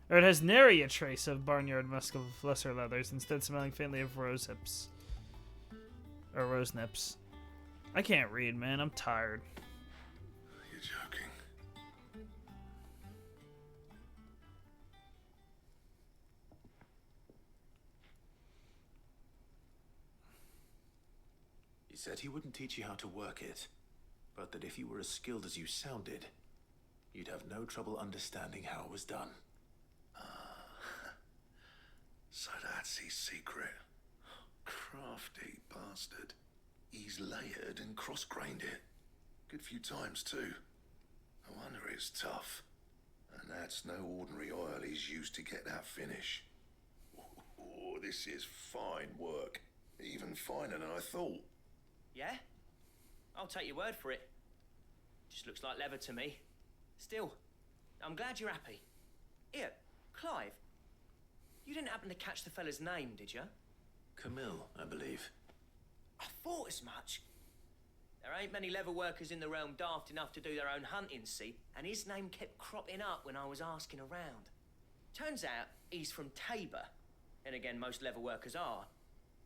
Or it has nary a trace of barnyard musk of lesser leathers, instead smelling faintly of rose hips. Or rose nips. I can't read, man. I'm tired. You're joking. He said he wouldn't teach you how to work it, but that if you were as skilled as you sounded, you'd have no trouble understanding how it was done. So that's his secret. Crafty bastard. He's layered and cross-grained it. Good few times too. No wonder it's tough. And that's no ordinary oil he's used to get that finish. Oh, this is fine work. Even finer than I thought. Yeah? I'll take your word for it. Just looks like leather to me. Still, I'm glad you're happy. Here, Clive. You didn't happen to catch the fella's name, did you? Camille, I believe. I thought as much. There ain't many leather workers in the realm daft enough to do their own hunting, see? And his name kept cropping up when I was asking around. Turns out he's from Tabor. And again, most leather workers are.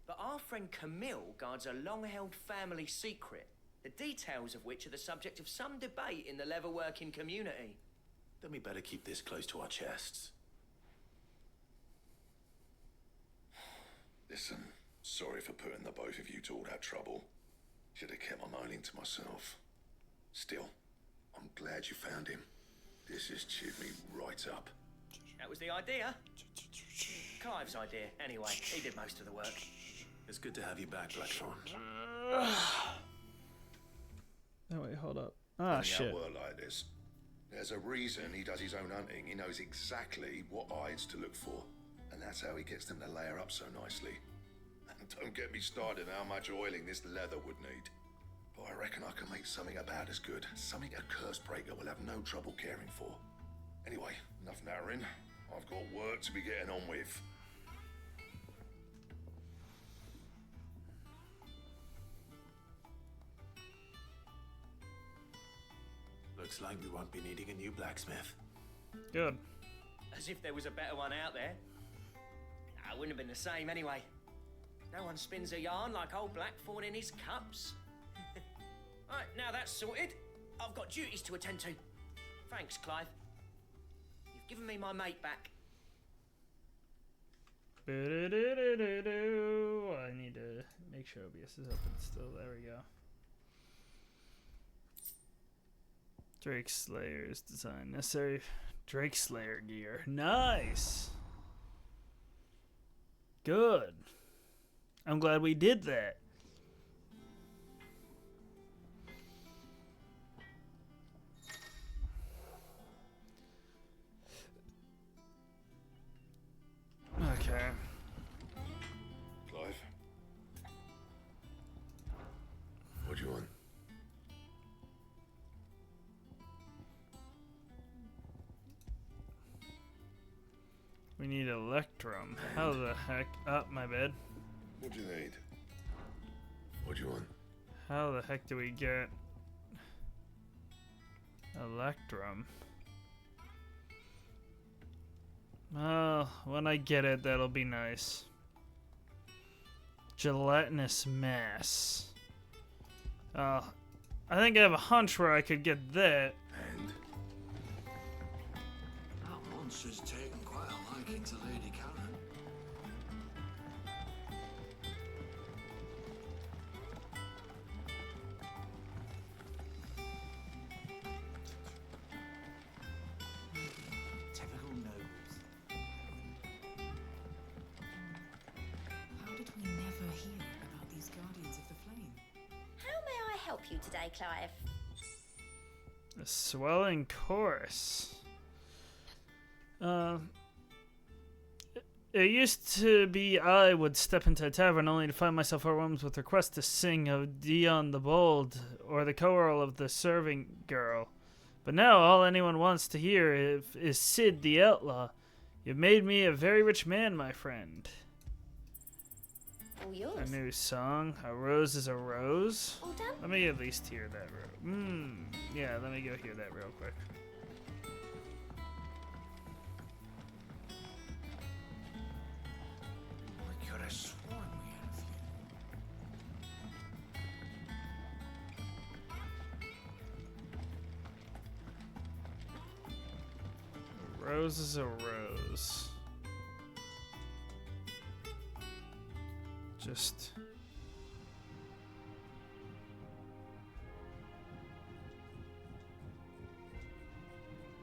But our friend Camille guards a long-held family secret, the details of which are the subject of some debate in the leather-working community. Then we better keep this close to our chests. Listen, sorry for putting the both of you to all that trouble. Should have kept my moaning to myself. Still, I'm glad you found him. This has cheered me right up. That was the idea. Clive's idea, anyway. He did most of the work. It's good to have you back, Blackthorn. Oh, wait, hold up. Running Shit. out work like this. There's a reason he does his own hunting. He knows exactly what hides to look for. And that's how he gets them to layer up so nicely. And don't get me started on how much oiling this leather would need. But I reckon I can make something about as good. Something a curse breaker will have no trouble caring for. Anyway, enough nattering. I've got work to be getting on with. Looks like we won't be needing a new blacksmith. Good. As if there was a better one out there. It wouldn't have been the same anyway. No one spins a yarn like old Blackthorn in his cups. Right, now that's sorted. I've got duties to attend to. Thanks, Clive. You've given me my mate back. I need to make sure OBS is open still. There we go. Drake Slayer's design. Necessary Drake Slayer gear. Nice. Good. I'm glad we did that. Okay. Clive? What do you want? We need Electrum. How the heck? Oh, my bad. What do you need? What do you want? How the heck do we get Electrum? Well, when I get it, that'll be nice. Gelatinous mass. I think I have a hunch where I could get that. And? That monster's taken quite a liking to Lady Karen. Typical nobles. How did we never hear about these Guardians of the Flame? How may I help you today, Clive? A swelling chorus. It used to be I would step into a tavern only to find myself overwhelmed with requests to sing of Dion the Bold or the choral of the serving girl. But now all anyone wants to hear is Sid the Outlaw. You made me a very rich man, my friend. All A yours. new song. A rose is a rose. All done? Let me at least hear that real. Yeah, let me go hear that real quick. I could have sworn we had a few. A rose is a rose. Just...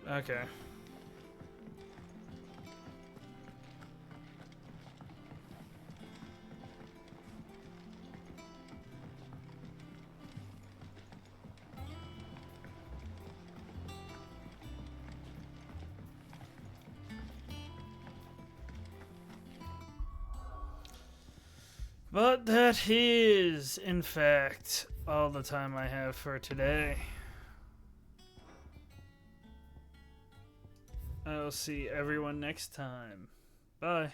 Okay. But that is, in fact, all the time I have for today. I will see everyone next time. Bye.